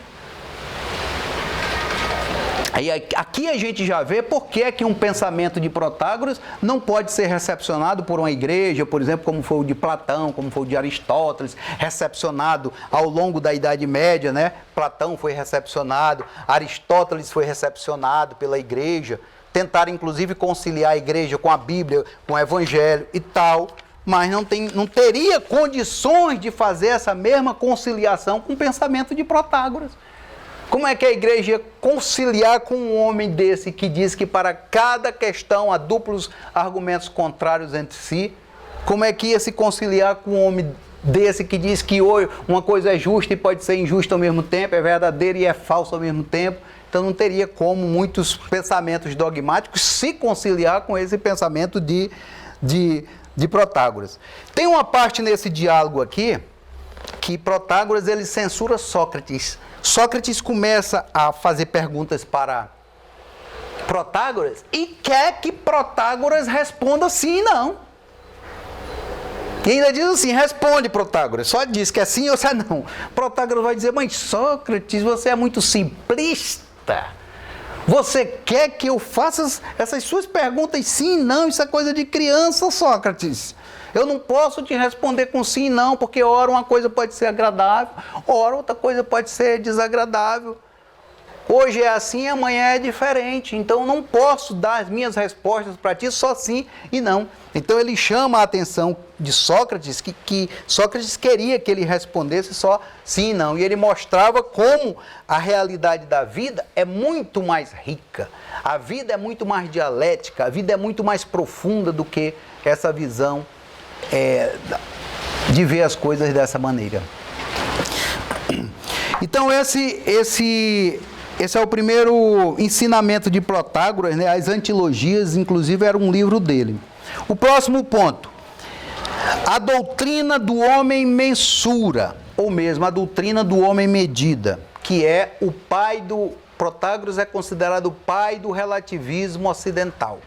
Aí, aqui a gente já vê por que um pensamento de Protágoras não pode ser recepcionado por uma igreja, por exemplo, como foi o de Platão, como foi o de Aristóteles, recepcionado ao longo da Idade Média, né? Platão foi recepcionado, Aristóteles foi recepcionado pela igreja, tentaram inclusive conciliar a igreja com a Bíblia, com o Evangelho e tal, mas não teria condições de fazer essa mesma conciliação com o pensamento de Protágoras. Como é que a igreja ia conciliar com um homem desse que diz que para cada questão há duplos argumentos contrários entre si? Como é que ia se conciliar com um homem desse que diz que uma coisa é justa e pode ser injusta ao mesmo tempo, é verdadeira e é falsa ao mesmo tempo? Então não teria como muitos pensamentos dogmáticos se conciliar com esse pensamento de Protágoras. Tem uma parte nesse diálogo aqui que Protágoras ele censura Sócrates. Sócrates começa a fazer perguntas para Protágoras e quer que Protágoras responda sim e não. E ainda diz assim, responde Protágoras, só diz que é sim ou se é não. Protágoras vai dizer, mas Sócrates, você é muito simplista. Você quer que eu faça essas suas perguntas sim e não? Isso é coisa de criança, Sócrates. Eu não posso te responder com sim e não, porque ora uma coisa pode ser agradável, ora outra coisa pode ser desagradável. Hoje é assim, amanhã é diferente. Então eu não posso dar as minhas respostas para ti só sim e não. Então ele chama a atenção de Sócrates, que Sócrates queria que ele respondesse só sim e não. E ele mostrava como a realidade da vida é muito mais rica. A vida é muito mais dialética, a vida é muito mais profunda do que essa visão de ver as coisas dessa maneira. Então esse é o primeiro ensinamento de Protágoras, né? As Antilogias, inclusive, era um livro dele. O próximo ponto, a doutrina do homem mensura, ou mesmo a doutrina do homem medida, que é o pai do... Protágoras é considerado o pai do relativismo ocidental.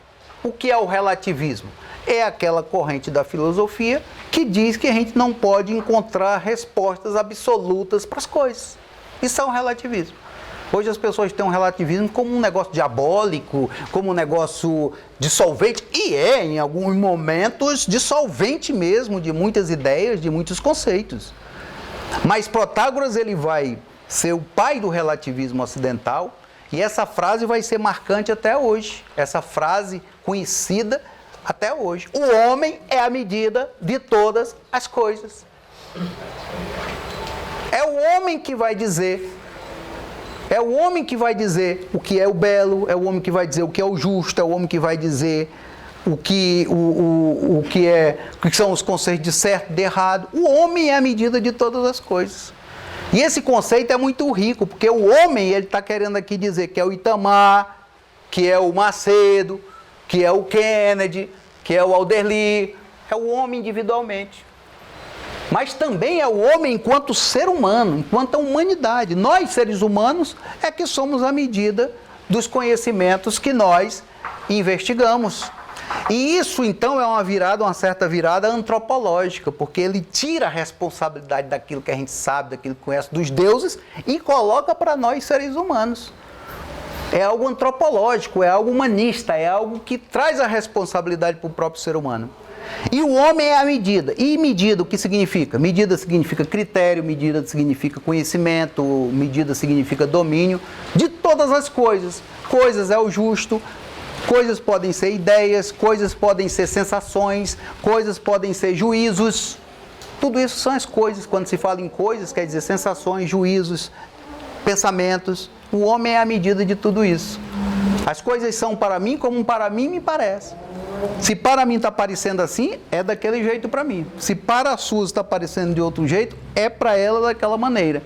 O que é o relativismo? É aquela corrente da filosofia que diz que a gente não pode encontrar respostas absolutas para as coisas. Isso é um relativismo. Hoje as pessoas têm um relativismo como um negócio diabólico, como um negócio dissolvente, e em alguns momentos, dissolvente mesmo de muitas ideias, de muitos conceitos. Mas Protágoras ele vai ser o pai do relativismo ocidental, e essa frase vai ser marcante até hoje. Essa frase conhecida até hoje. O homem é a medida de todas as coisas. É o homem que vai dizer. É o homem que vai dizer o que é o belo, é o homem que vai dizer o que é o justo, é o homem que vai dizer o que são os conceitos de certo e de errado. O homem é a medida de todas as coisas. E esse conceito é muito rico, porque o homem ele está querendo aqui dizer que é o Itamar, que é o Macedo, que é o Kennedy, que é o Alderli, é o homem individualmente. Mas também é o homem enquanto ser humano, enquanto a humanidade. Nós, seres humanos, é que somos a medida dos conhecimentos que nós investigamos. E isso, então, é uma certa virada antropológica, porque ele tira a responsabilidade daquilo que a gente sabe, daquilo que conhece dos deuses, e coloca para nós, seres humanos. É algo antropológico, é algo humanista, é algo que traz a responsabilidade para o próprio ser humano. E o homem é a medida. E medida, o que significa? Medida significa critério, medida significa conhecimento, medida significa domínio de todas as coisas. Coisas é o justo, coisas podem ser ideias, coisas podem ser sensações, coisas podem ser juízos. Tudo isso são as coisas. Quando se fala em coisas, quer dizer sensações, juízos, pensamentos. O homem é a medida de tudo isso. As coisas são para mim como para mim me parece. Se para mim está parecendo assim, é daquele jeito para mim. Se para a Suzy está parecendo de outro jeito, é para ela daquela maneira.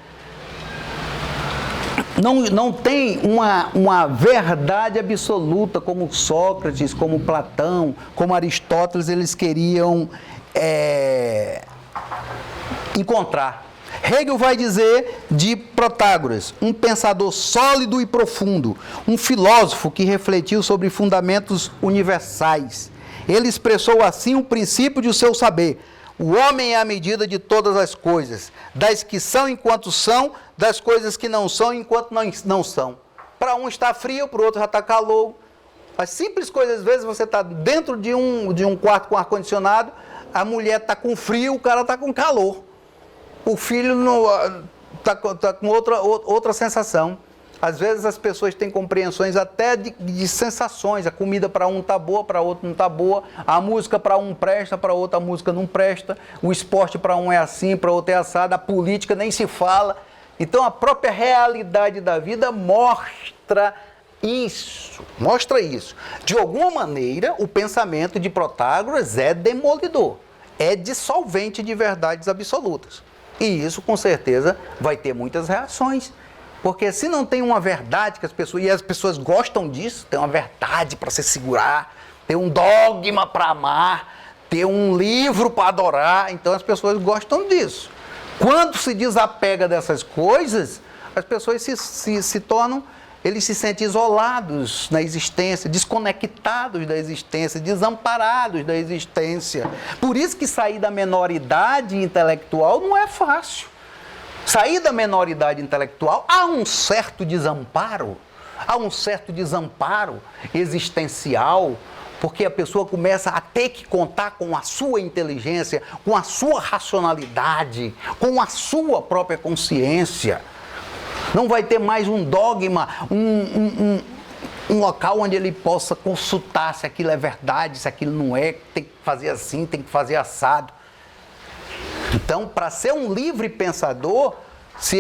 Não tem uma verdade absoluta como Sócrates, como Platão, como Aristóteles, eles queriam encontrar. Hegel vai dizer de Protágoras, um pensador sólido e profundo, um filósofo que refletiu sobre fundamentos universais. Ele expressou assim o princípio de seu saber. O homem é a medida de todas as coisas, das que são enquanto são, das coisas que não são enquanto não são. Para um está frio, para o outro já está calor. As simples coisas, às vezes você está dentro de um quarto com ar-condicionado, a mulher está com frio, o cara está com calor. O filho está com outra sensação. Às vezes as pessoas têm compreensões até de sensações. A comida para um está boa, para outro não está boa. A música para um presta, para outro a música não presta. O esporte para um é assim, para outro é assado. A política nem se fala. Então a própria realidade da vida mostra isso. De alguma maneira, o pensamento de Protágoras é demolidor. É dissolvente de verdades absolutas. E isso, com certeza, vai ter muitas reações. Porque se não tem uma verdade que as pessoas gostam disso, tem uma verdade para se segurar, tem um dogma para amar, ter um livro para adorar, então as pessoas gostam disso. Quando se desapega dessas coisas, as pessoas se tornam, eles se sentem isolados na existência, desconectados da existência, desamparados da existência. Por isso que sair da menoridade intelectual não é fácil. Sair da menoridade intelectual, há um certo desamparo existencial, porque a pessoa começa a ter que contar com a sua inteligência, com a sua racionalidade, com a sua própria consciência. Não vai ter mais um dogma, um local onde ele possa consultar se aquilo é verdade, se aquilo não é, tem que fazer assim, tem que fazer assado. Então, para ser um livre pensador, se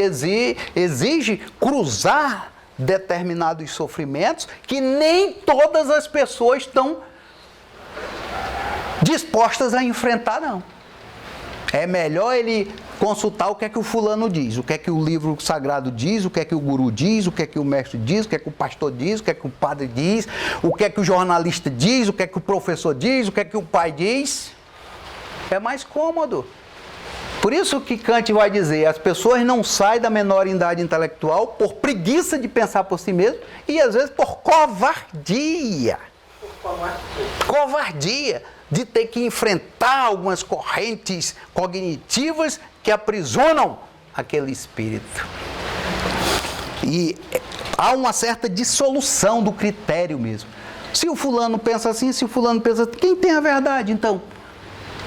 exige cruzar determinados sofrimentos que nem todas as pessoas estão dispostas a enfrentar, não. É melhor ele consultar o que é que o fulano diz, o que é que o livro sagrado diz, o que é que o guru diz, o que é que o mestre diz, o que é que o pastor diz, o que é que o padre diz, o que é que o jornalista diz, o que é que o professor diz, o que é que o pai diz. É mais cômodo. Por isso que Kant vai dizer, as pessoas não saem da menoridade intelectual por preguiça de pensar por si mesmo e às vezes por covardia. Covardia de ter que enfrentar algumas correntes cognitivas que aprisionam aquele espírito. E há uma certa dissolução do critério mesmo. Se o fulano pensa assim, se o fulano pensa assim, quem tem a verdade então?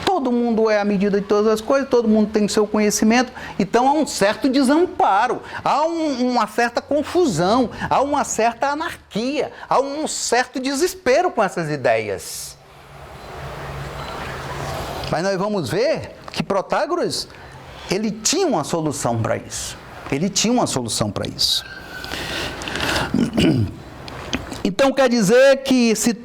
Todo mundo é a medida de todas as coisas, todo mundo tem o seu conhecimento, então há um certo desamparo, há uma certa confusão, há uma certa anarquia, há um certo desespero com essas ideias. Mas nós vamos ver que Protágoras, ele tinha uma solução para isso. Então quer dizer que se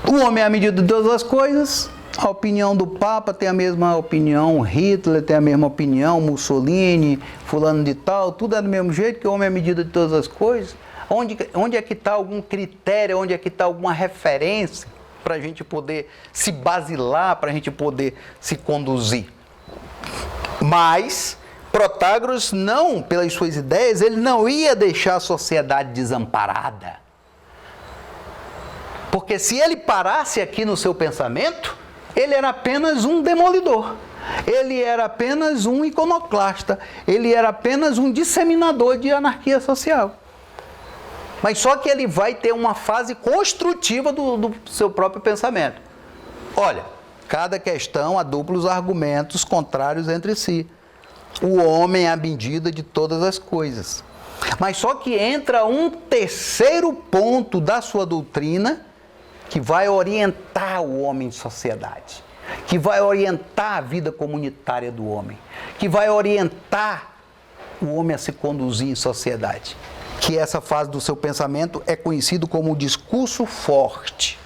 o homem é a medida de todas as coisas, a opinião do Papa tem a mesma opinião, Hitler tem a mesma opinião, Mussolini, fulano de tal, tudo é do mesmo jeito, que o homem é a medida de todas as coisas. Onde é que está algum critério, onde é que está alguma referência para a gente poder se basilar, para a gente poder se conduzir? Mas Protágoras não, pelas suas ideias, ele não ia deixar a sociedade desamparada. Porque se ele parasse aqui no seu pensamento, ele era apenas um demolidor, ele era apenas um iconoclasta, ele era apenas um disseminador de anarquia social. Mas só que ele vai ter uma fase construtiva do seu próprio pensamento. Olha, cada questão há duplos argumentos contrários entre si. O homem é a medida de todas as coisas. Mas só que entra um terceiro ponto da sua doutrina que vai orientar o homem em sociedade. que vai orientar a vida comunitária do homem, que vai orientar o homem a se conduzir em sociedade. Que essa fase do seu pensamento é conhecido como o discurso forte.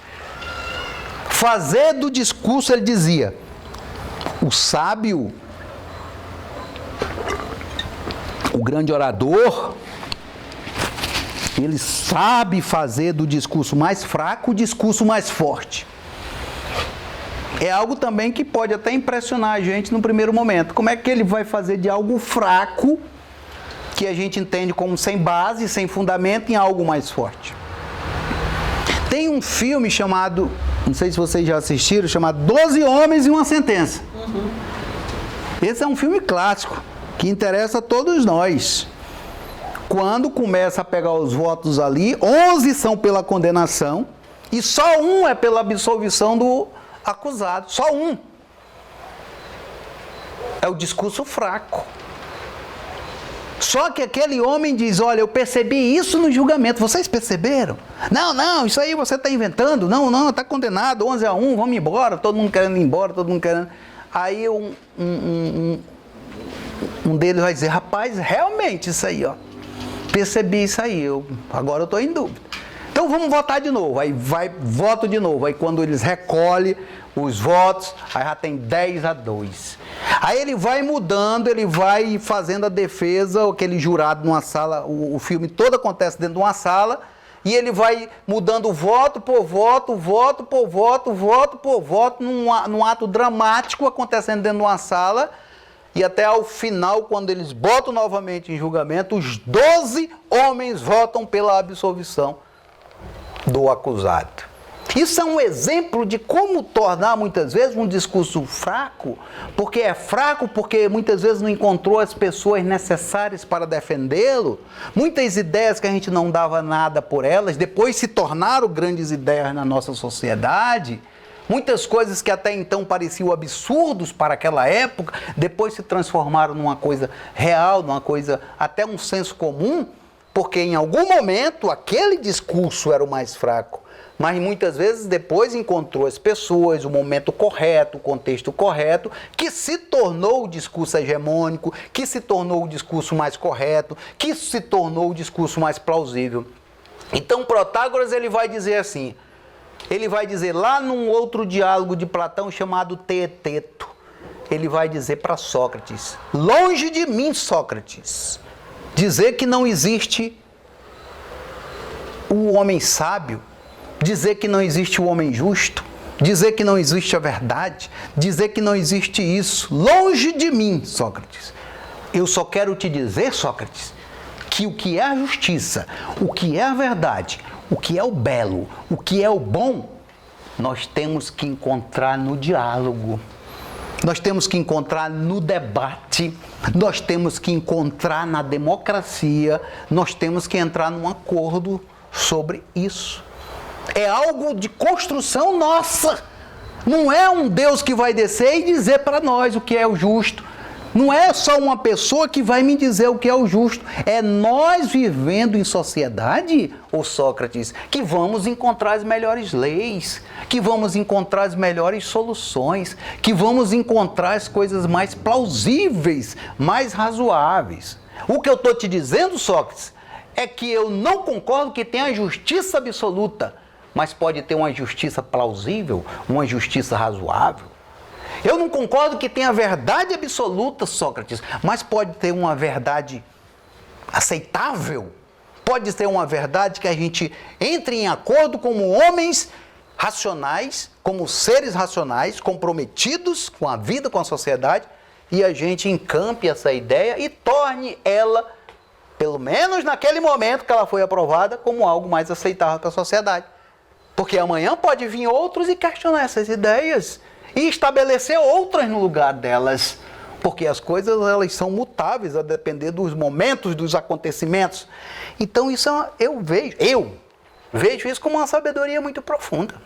Fazer do discurso, ele dizia, o sábio, o grande orador, ele sabe fazer do discurso mais fraco o discurso mais forte. É algo também que pode até impressionar a gente no primeiro momento. Como é que ele vai fazer de algo fraco, que a gente entende como sem base, sem fundamento, em algo mais forte? Tem um filme chamado, não sei se vocês já assistiram, chamado 12 Homens e uma Sentença. Esse é um filme clássico, que interessa a todos nós. Quando começa a pegar os votos ali, 11 são pela condenação e só um é pela absolvição do acusado. Só um. É o discurso fraco. Só que aquele homem diz, olha, eu percebi isso no julgamento. Vocês perceberam? Não, isso aí você está inventando. Não, está condenado, 11-1, vamos embora. Todo mundo querendo ir embora, todo mundo querendo... Aí um deles vai dizer, rapaz, realmente isso aí, ó. Percebi isso aí, agora eu estou em dúvida. Então vamos votar de novo. Aí voto de novo. Aí quando eles recolhem os votos, aí já tem 10-2. Aí ele vai mudando, ele vai fazendo a defesa, aquele jurado numa sala, o filme todo acontece dentro de uma sala, e ele vai mudando voto por voto, voto por voto, voto por voto, num ato dramático acontecendo dentro de uma sala, e até ao final, quando eles botam novamente em julgamento, os 12 homens votam pela absolvição do acusado. Isso é um exemplo de como tornar muitas vezes um discurso fraco, porque é fraco porque muitas vezes não encontrou as pessoas necessárias para defendê-lo. Muitas ideias que a gente não dava nada por elas, depois se tornaram grandes ideias na nossa sociedade. Muitas coisas que até então pareciam absurdos para aquela época, depois se transformaram numa coisa real, numa coisa até um senso comum, porque em algum momento aquele discurso era o mais fraco. Mas muitas vezes depois encontrou as pessoas, o momento correto, o contexto correto, que se tornou o discurso hegemônico, que se tornou o discurso mais correto, que se tornou o discurso mais plausível. Então Protágoras ele vai dizer assim, ele vai dizer lá num outro diálogo de Platão chamado Teeteto, ele vai dizer para Sócrates, longe de mim, Sócrates, dizer que não existe o homem sábio, dizer que não existe o homem justo, dizer que não existe a verdade, dizer que não existe isso. Longe de mim, Sócrates. Eu só quero te dizer, Sócrates, que o que é a justiça, o que é a verdade, o que é o belo, o que é o bom, nós temos que encontrar no diálogo. Nós temos que encontrar no debate, nós temos que encontrar na democracia, nós temos que entrar num acordo sobre isso. É algo de construção nossa. Não é um Deus que vai descer e dizer para nós o que é o justo. Não é só uma pessoa que vai me dizer o que é o justo. É nós vivendo em sociedade, ô Sócrates, que vamos encontrar as melhores leis, que vamos encontrar as melhores soluções, que vamos encontrar as coisas mais plausíveis, mais razoáveis. O que eu estou te dizendo, Sócrates, é que eu não concordo que tenha justiça absoluta, mas pode ter uma justiça plausível, uma justiça razoável. Eu não concordo que tenha verdade absoluta, Sócrates, mas pode ter uma verdade aceitável. Pode ter uma verdade que a gente entre em acordo como homens racionais, como seres racionais, comprometidos com a vida, com a sociedade, e a gente encampe essa ideia e torne ela, pelo menos naquele momento que ela foi aprovada, como algo mais aceitável para a sociedade. Porque amanhã pode vir outros e questionar essas ideias e estabelecer outras no lugar delas. Porque as coisas elas são mutáveis a depender dos momentos, dos acontecimentos. Então isso eu vejo isso como uma sabedoria muito profunda.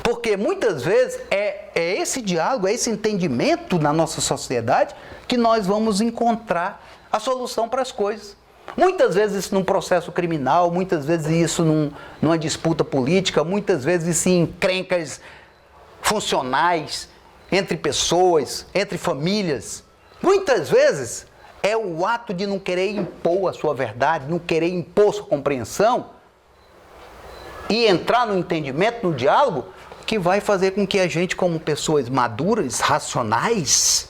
Porque muitas vezes é esse diálogo, é esse entendimento na nossa sociedade que nós vamos encontrar a solução para as coisas. Muitas vezes isso num processo criminal, muitas vezes isso numa disputa política, muitas vezes isso em encrencas funcionais, entre pessoas, entre famílias. Muitas vezes é o ato de não querer impor a sua verdade, não querer impor sua compreensão e entrar no entendimento, no diálogo, que vai fazer com que a gente, como pessoas maduras, racionais,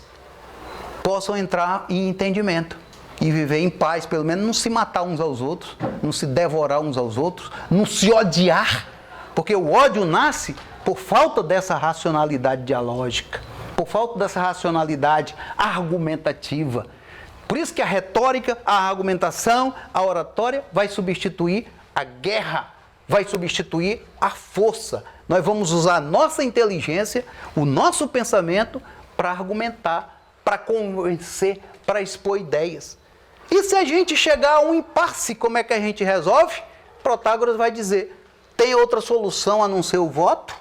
possam entrar em entendimento e viver em paz, pelo menos não se matar uns aos outros, não se devorar uns aos outros, não se odiar, porque o ódio nasce por falta dessa racionalidade dialógica, por falta dessa racionalidade argumentativa. Por isso que a retórica, a argumentação, a oratória vai substituir a guerra, vai substituir a força. Nós vamos usar a nossa inteligência, o nosso pensamento para argumentar, para convencer, para expor ideias. E se a gente chegar a um impasse, como é que a gente resolve? Protágoras vai dizer, tem outra solução a não ser o voto?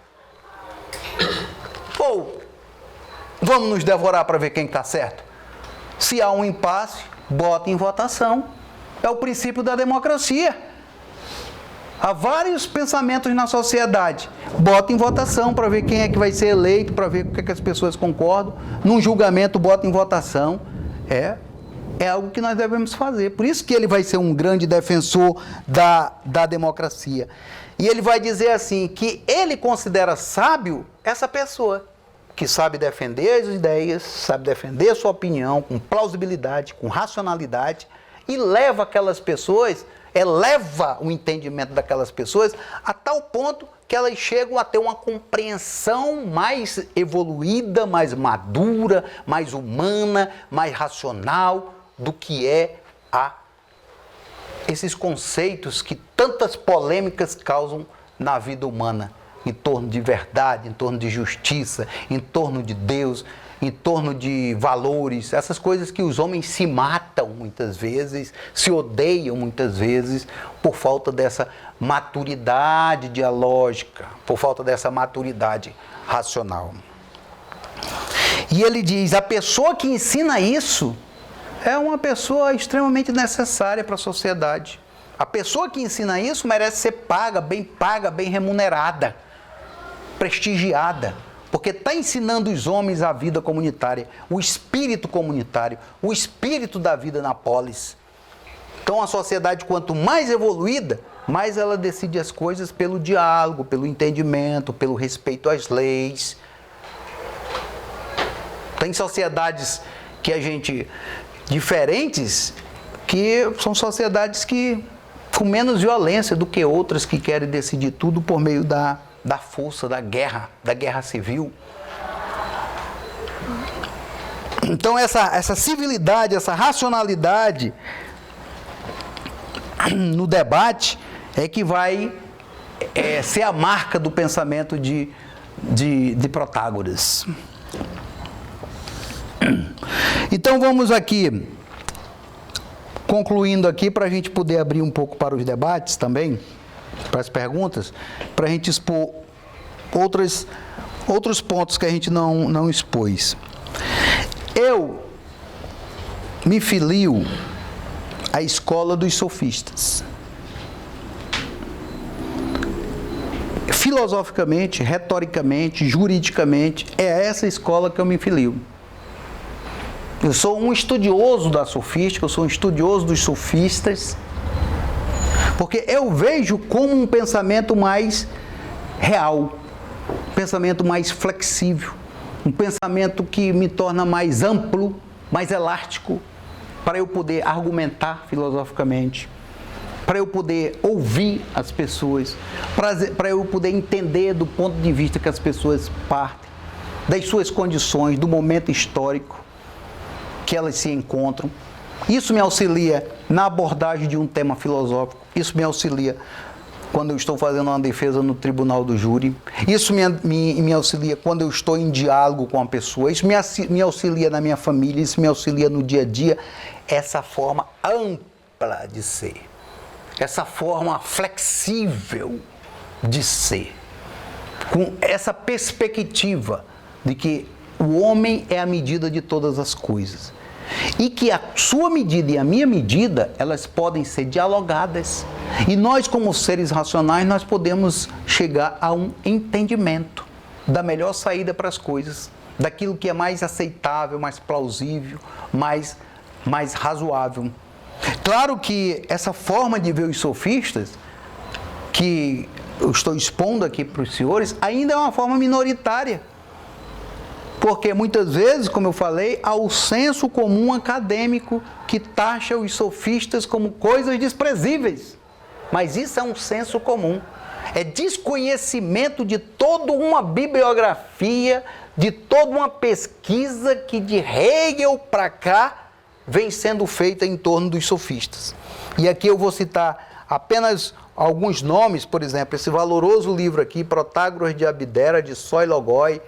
Ou vamos nos devorar para ver quem está certo? Se há um impasse, bota em votação. É o princípio da democracia. Há vários pensamentos na sociedade. Bota em votação para ver quem é que vai ser eleito, para ver o que é que as pessoas concordam. Num julgamento, bota em votação. É algo que nós devemos fazer. Por isso que ele vai ser um grande defensor da democracia. E ele vai dizer assim, que ele considera sábio essa pessoa que sabe defender as ideias, sabe defender a sua opinião com plausibilidade, com racionalidade, e leva aquelas pessoas, eleva o entendimento daquelas pessoas a tal ponto que elas chegam a ter uma compreensão mais evoluída, mais madura, mais humana, mais racional do que é esses conceitos que tantas polêmicas causam na vida humana, em torno de verdade, em torno de justiça, em torno de Deus, em torno de valores, essas coisas que os homens se matam muitas vezes, se odeiam muitas vezes, por falta dessa maturidade dialógica, por falta dessa maturidade racional. E ele diz, a pessoa que ensina isso é uma pessoa extremamente necessária para a sociedade. A pessoa que ensina isso merece ser paga, bem remunerada, prestigiada, porque está ensinando os homens a vida comunitária, o espírito comunitário, o espírito da vida na polis. Então a sociedade, quanto mais evoluída, mais ela decide as coisas pelo diálogo, pelo entendimento, pelo respeito às leis. Tem sociedades que a gente... diferentes, que são sociedades que com menos violência do que outras que querem decidir tudo por meio da força, da guerra civil. Então essa civilidade, essa racionalidade no debate é que vai ser a marca do pensamento de Protágoras. Então vamos aqui, concluindo aqui, para a gente poder abrir um pouco para os debates também, para as perguntas, para a gente expor outros pontos que a gente não expôs. Eu me filio à escola dos sofistas. Filosoficamente, retoricamente, juridicamente, é essa escola que eu me filio. Eu sou um estudioso da sofística, eu sou um estudioso dos sofistas, porque eu vejo como um pensamento mais real, um pensamento mais flexível, um pensamento que me torna mais amplo, mais elástico, para eu poder argumentar filosoficamente, para eu poder ouvir as pessoas, para eu poder entender do ponto de vista que as pessoas partem, das suas condições, do momento histórico que elas se encontram. Isso me auxilia na abordagem de um tema filosófico, isso me auxilia quando eu estou fazendo uma defesa no tribunal do júri, isso me auxilia quando eu estou em diálogo com a pessoa, isso me auxilia na minha família, isso me auxilia no dia a dia, essa forma ampla de ser, essa forma flexível de ser, com essa perspectiva de que o homem é a medida de todas as coisas. E que a sua medida e a minha medida, elas podem ser dialogadas. E nós, como seres racionais, nós podemos chegar a um entendimento. da melhor saída para as coisas, daquilo que é mais aceitável, mais plausível, mais razoável. Claro que essa forma de ver os sofistas, que eu estou expondo aqui para os senhores, ainda é uma forma minoritária. Porque muitas vezes, como eu falei, há o senso comum acadêmico que taxa os sofistas como coisas desprezíveis. Mas isso é um senso comum. É desconhecimento de toda uma bibliografia, de toda uma pesquisa que de Hegel para cá vem sendo feita em torno dos sofistas. E aqui eu vou citar apenas alguns nomes, por exemplo, esse valoroso livro aqui, Protágoras de Abdera, de Soilogoi,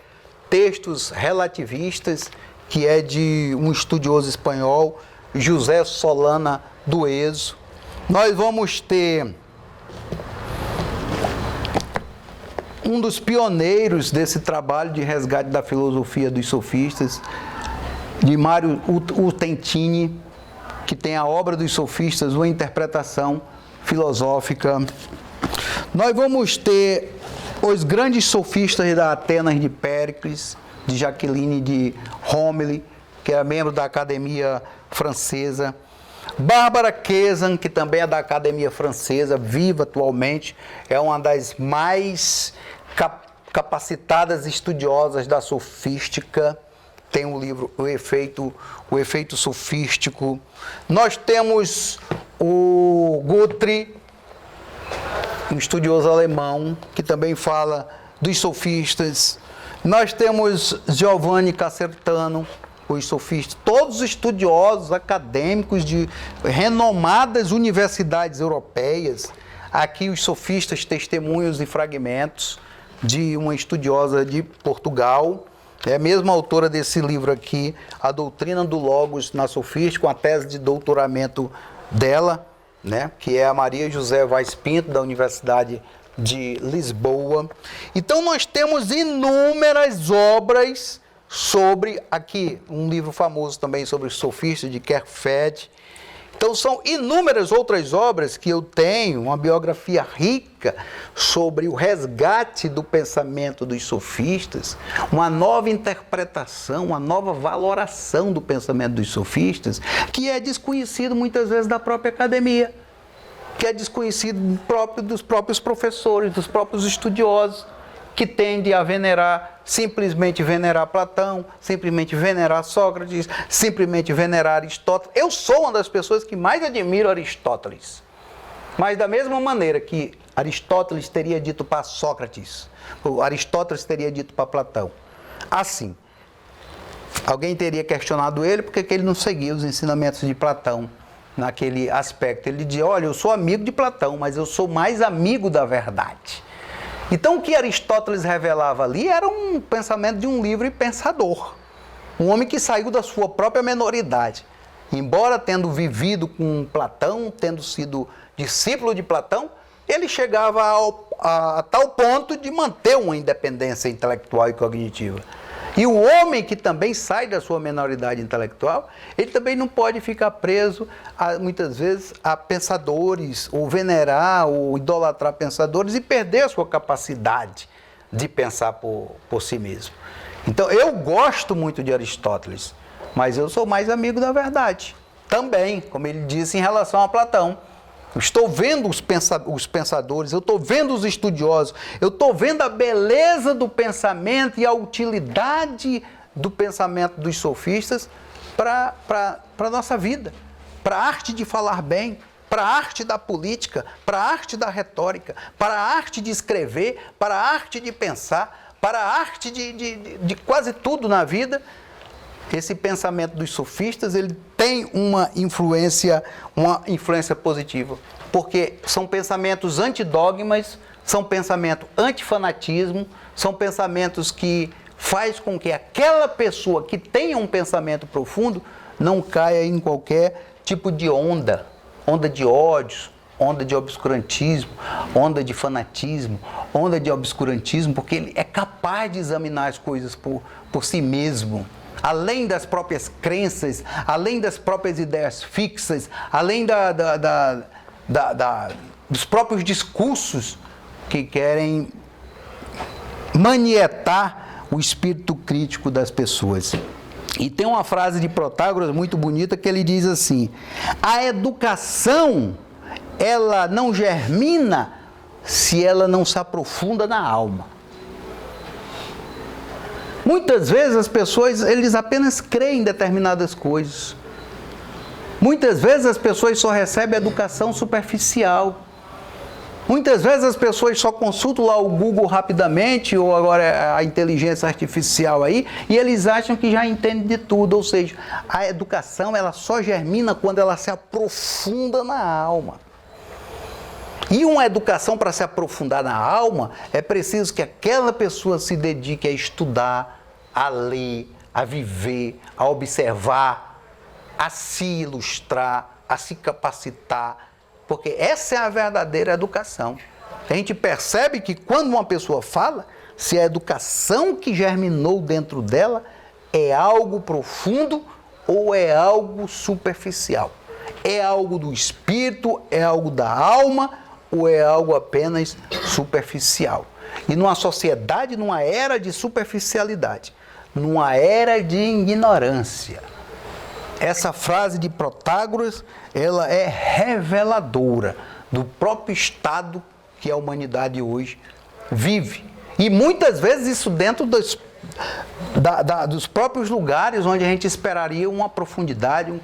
Textos Relativistas, que é de um estudioso espanhol, José Solana Dueso. Nós vamos ter um dos pioneiros desse trabalho de resgate da filosofia dos sofistas, de Mário Utentini, que tem a obra dos sofistas, uma interpretação filosófica. Nós vamos ter os grandes sofistas da Atenas de Péricles, de Jacqueline de Romilly, que é membro da Academia Francesa. Bárbara Kezan, que também é da Academia Francesa, viva atualmente, é uma das mais capacitadas estudiosas da sofística. Tem um livro, o efeito sofístico. Nós temos o Guthrie, um estudioso alemão, que também fala dos sofistas. Nós temos Giovanni Casertano, os sofistas, todos estudiosos acadêmicos de renomadas universidades europeias. Aqui os sofistas, testemunhos e fragmentos de uma estudiosa de Portugal, é a mesma autora desse livro aqui, A Doutrina do Logos na Sofística, com a tese de doutoramento dela, né, que é a Maria José Vaz Pinto, da Universidade de Lisboa. Então nós temos inúmeras obras sobre, aqui, um livro famoso também sobre os sofistas, de Kerfed. Então são inúmeras outras obras que eu tenho, uma biografia rica sobre o resgate do pensamento dos sofistas, uma nova interpretação, uma nova valoração do pensamento dos sofistas, que é desconhecido muitas vezes da própria academia, que é desconhecido dos próprios professores, dos próprios estudiosos, que tende a venerar, simplesmente venerar Platão, simplesmente venerar Sócrates, simplesmente venerar Aristóteles. Eu sou uma das pessoas que mais admiro Aristóteles. Mas da mesma maneira que Aristóteles teria dito para Sócrates, Aristóteles teria dito para Platão. Assim, alguém teria questionado ele porque ele não seguia os ensinamentos de Platão naquele aspecto. Ele dizia, olha, eu sou amigo de Platão, mas eu sou mais amigo da verdade. Então, o que Aristóteles revelava ali era um pensamento de um livre pensador. Um homem que saiu da sua própria menoridade. Embora tendo vivido com Platão, tendo sido discípulo de Platão, ele chegava a tal ponto de manter uma independência intelectual e cognitiva. E o homem que também sai da sua menoridade intelectual, ele também não pode ficar preso, muitas vezes, a pensadores, ou venerar, ou idolatrar pensadores e perder a sua capacidade de pensar por si mesmo. Então, eu gosto muito de Aristóteles, mas eu sou mais amigo da verdade. Também, como ele disse em relação a Platão. Eu estou vendo os pensadores, eu estou vendo os estudiosos, eu estou vendo a beleza do pensamento e a utilidade do pensamento dos sofistas para a nossa vida, para a arte de falar bem, para a arte da política, para a arte da retórica, para a arte de escrever, para a arte de pensar, para a arte de quase tudo na vida. Esse pensamento dos sofistas, ele tem uma influência positiva, porque são pensamentos antidogmas, são pensamentos antifanatismo, são pensamentos que faz com que aquela pessoa que tenha um pensamento profundo não caia em qualquer tipo de onda de ódios, onda de obscurantismo, onda de fanatismo, onda de obscurantismo, porque ele é capaz de examinar as coisas por si mesmo. Além das próprias crenças, além das próprias ideias fixas, além dos próprios discursos que querem manietar o espírito crítico das pessoas. E tem uma frase de Protágoras muito bonita que ele diz assim: a educação, ela não germina se ela não se aprofunda na alma. Muitas vezes as pessoas, eles apenas creem em determinadas coisas. Muitas vezes as pessoas só recebem educação superficial. Muitas vezes as pessoas só consultam lá o Google rapidamente, ou agora a inteligência artificial aí, e eles acham que já entendem de tudo. Ou seja, a educação, ela só germina quando ela se aprofunda na alma. E uma educação para se aprofundar na alma, é preciso que aquela pessoa se dedique a estudar, a ler, a viver, a observar, a se ilustrar, a se capacitar, porque essa é a verdadeira educação. A gente percebe que quando uma pessoa fala, se a educação que germinou dentro dela é algo profundo ou é algo superficial. É algo do espírito, é algo da alma ou é algo apenas superficial. E numa sociedade, numa era de superficialidade, numa era de ignorância, essa frase de Protágoras, ela é reveladora do próprio estado que a humanidade hoje vive. E muitas vezes isso dentro dos próprios lugares onde a gente esperaria uma profundidade, um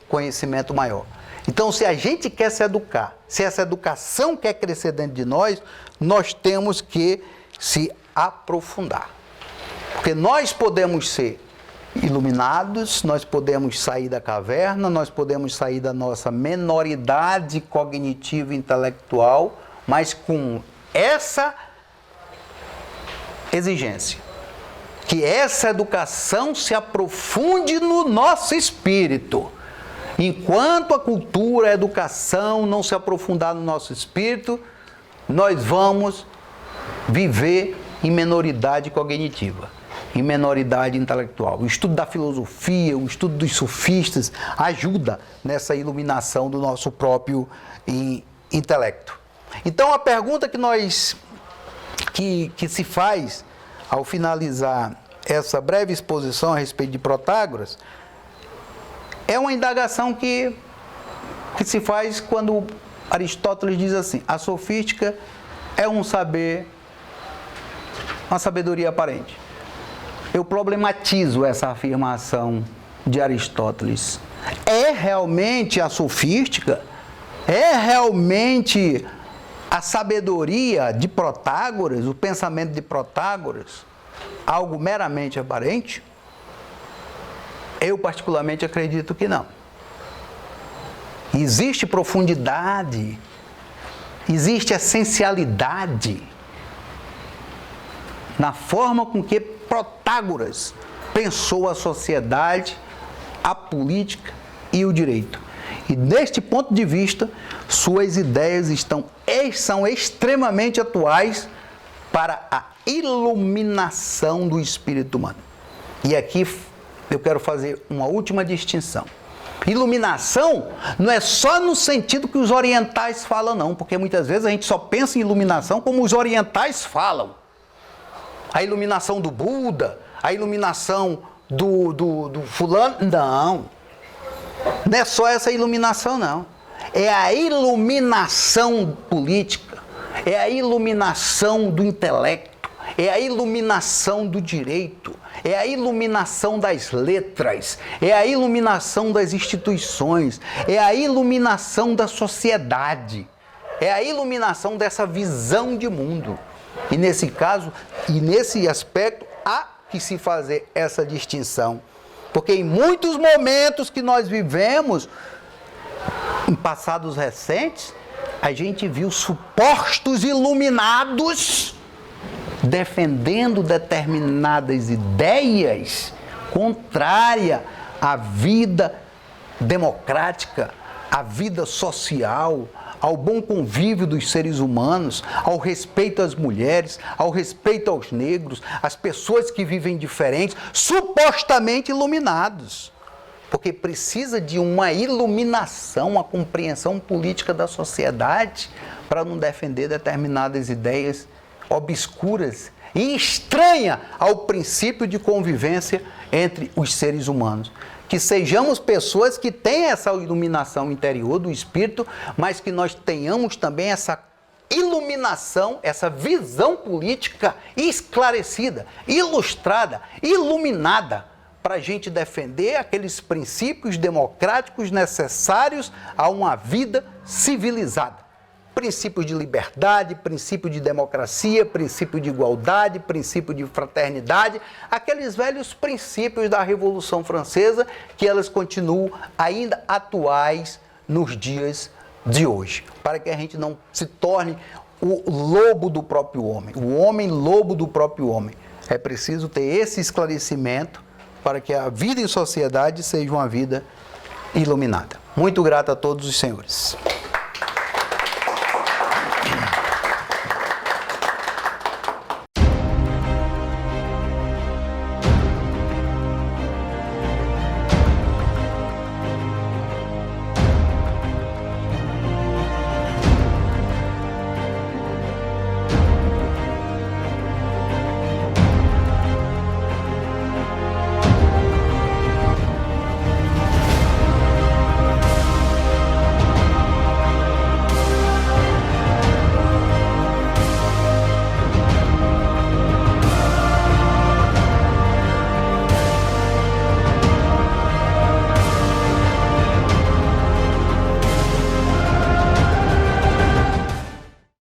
conhecimento maior. Então, se a gente quer se educar, se essa educação quer crescer dentro de nós, nós temos que se aprofundar. Porque nós podemos ser iluminados, nós podemos sair da caverna, nós podemos sair da nossa menoridade cognitiva e intelectual, mas com essa exigência, que essa educação se aprofunde no nosso espírito. Enquanto a cultura, a educação não se aprofundar no nosso espírito, nós vamos viver em menoridade cognitiva, em menoridade intelectual. O estudo da filosofia, o estudo dos sofistas ajuda nessa iluminação do nosso próprio intelecto. Então a pergunta que se faz ao finalizar essa breve exposição a respeito de Protágoras é uma indagação que se faz quando Aristóteles diz assim: a sofística é um saber, uma sabedoria aparente. Eu problematizo essa afirmação de Aristóteles. É realmente a sofística? É realmente a sabedoria de Protágoras, o pensamento de Protágoras, algo meramente aparente? Eu particularmente acredito que não. Existe profundidade, existe essencialidade na forma com que Protágoras pensou a sociedade, a política e o direito. E deste ponto de vista, suas ideias são extremamente atuais para a iluminação do espírito humano. E aqui eu quero fazer uma última distinção. Iluminação não é só no sentido que os orientais falam, não, porque muitas vezes a gente só pensa em iluminação como os orientais falam. A iluminação do Buda, a iluminação do fulano, não. Não é só essa iluminação, não. É a iluminação política, é a iluminação do intelecto, é a iluminação do direito, é a iluminação das letras, é a iluminação das instituições, é a iluminação da sociedade, é a iluminação dessa visão de mundo. E nesse caso, e nesse aspecto, há que se fazer essa distinção. Porque em muitos momentos que nós vivemos, em passados recentes, a gente viu supostos iluminados defendendo determinadas ideias contrárias à vida democrática, à vida social, ao bom convívio dos seres humanos, ao respeito às mulheres, ao respeito aos negros, às pessoas que vivem diferentes, supostamente iluminados. Porque precisa de uma iluminação, uma compreensão política da sociedade para não defender determinadas ideias obscuras e estranha ao princípio de convivência entre os seres humanos. Que sejamos pessoas que têm essa iluminação interior do Espírito, mas que nós tenhamos também essa iluminação, essa visão política esclarecida, ilustrada, iluminada, para a gente defender aqueles princípios democráticos necessários a uma vida civilizada. Princípios de liberdade, princípio de democracia, princípio de igualdade, princípio de fraternidade, aqueles velhos princípios da Revolução Francesa que elas continuam ainda atuais nos dias de hoje, para que a gente não se torne o lobo do próprio homem, o homem lobo do próprio homem. É preciso ter esse esclarecimento para que a vida em sociedade seja uma vida iluminada. Muito grato a todos os senhores.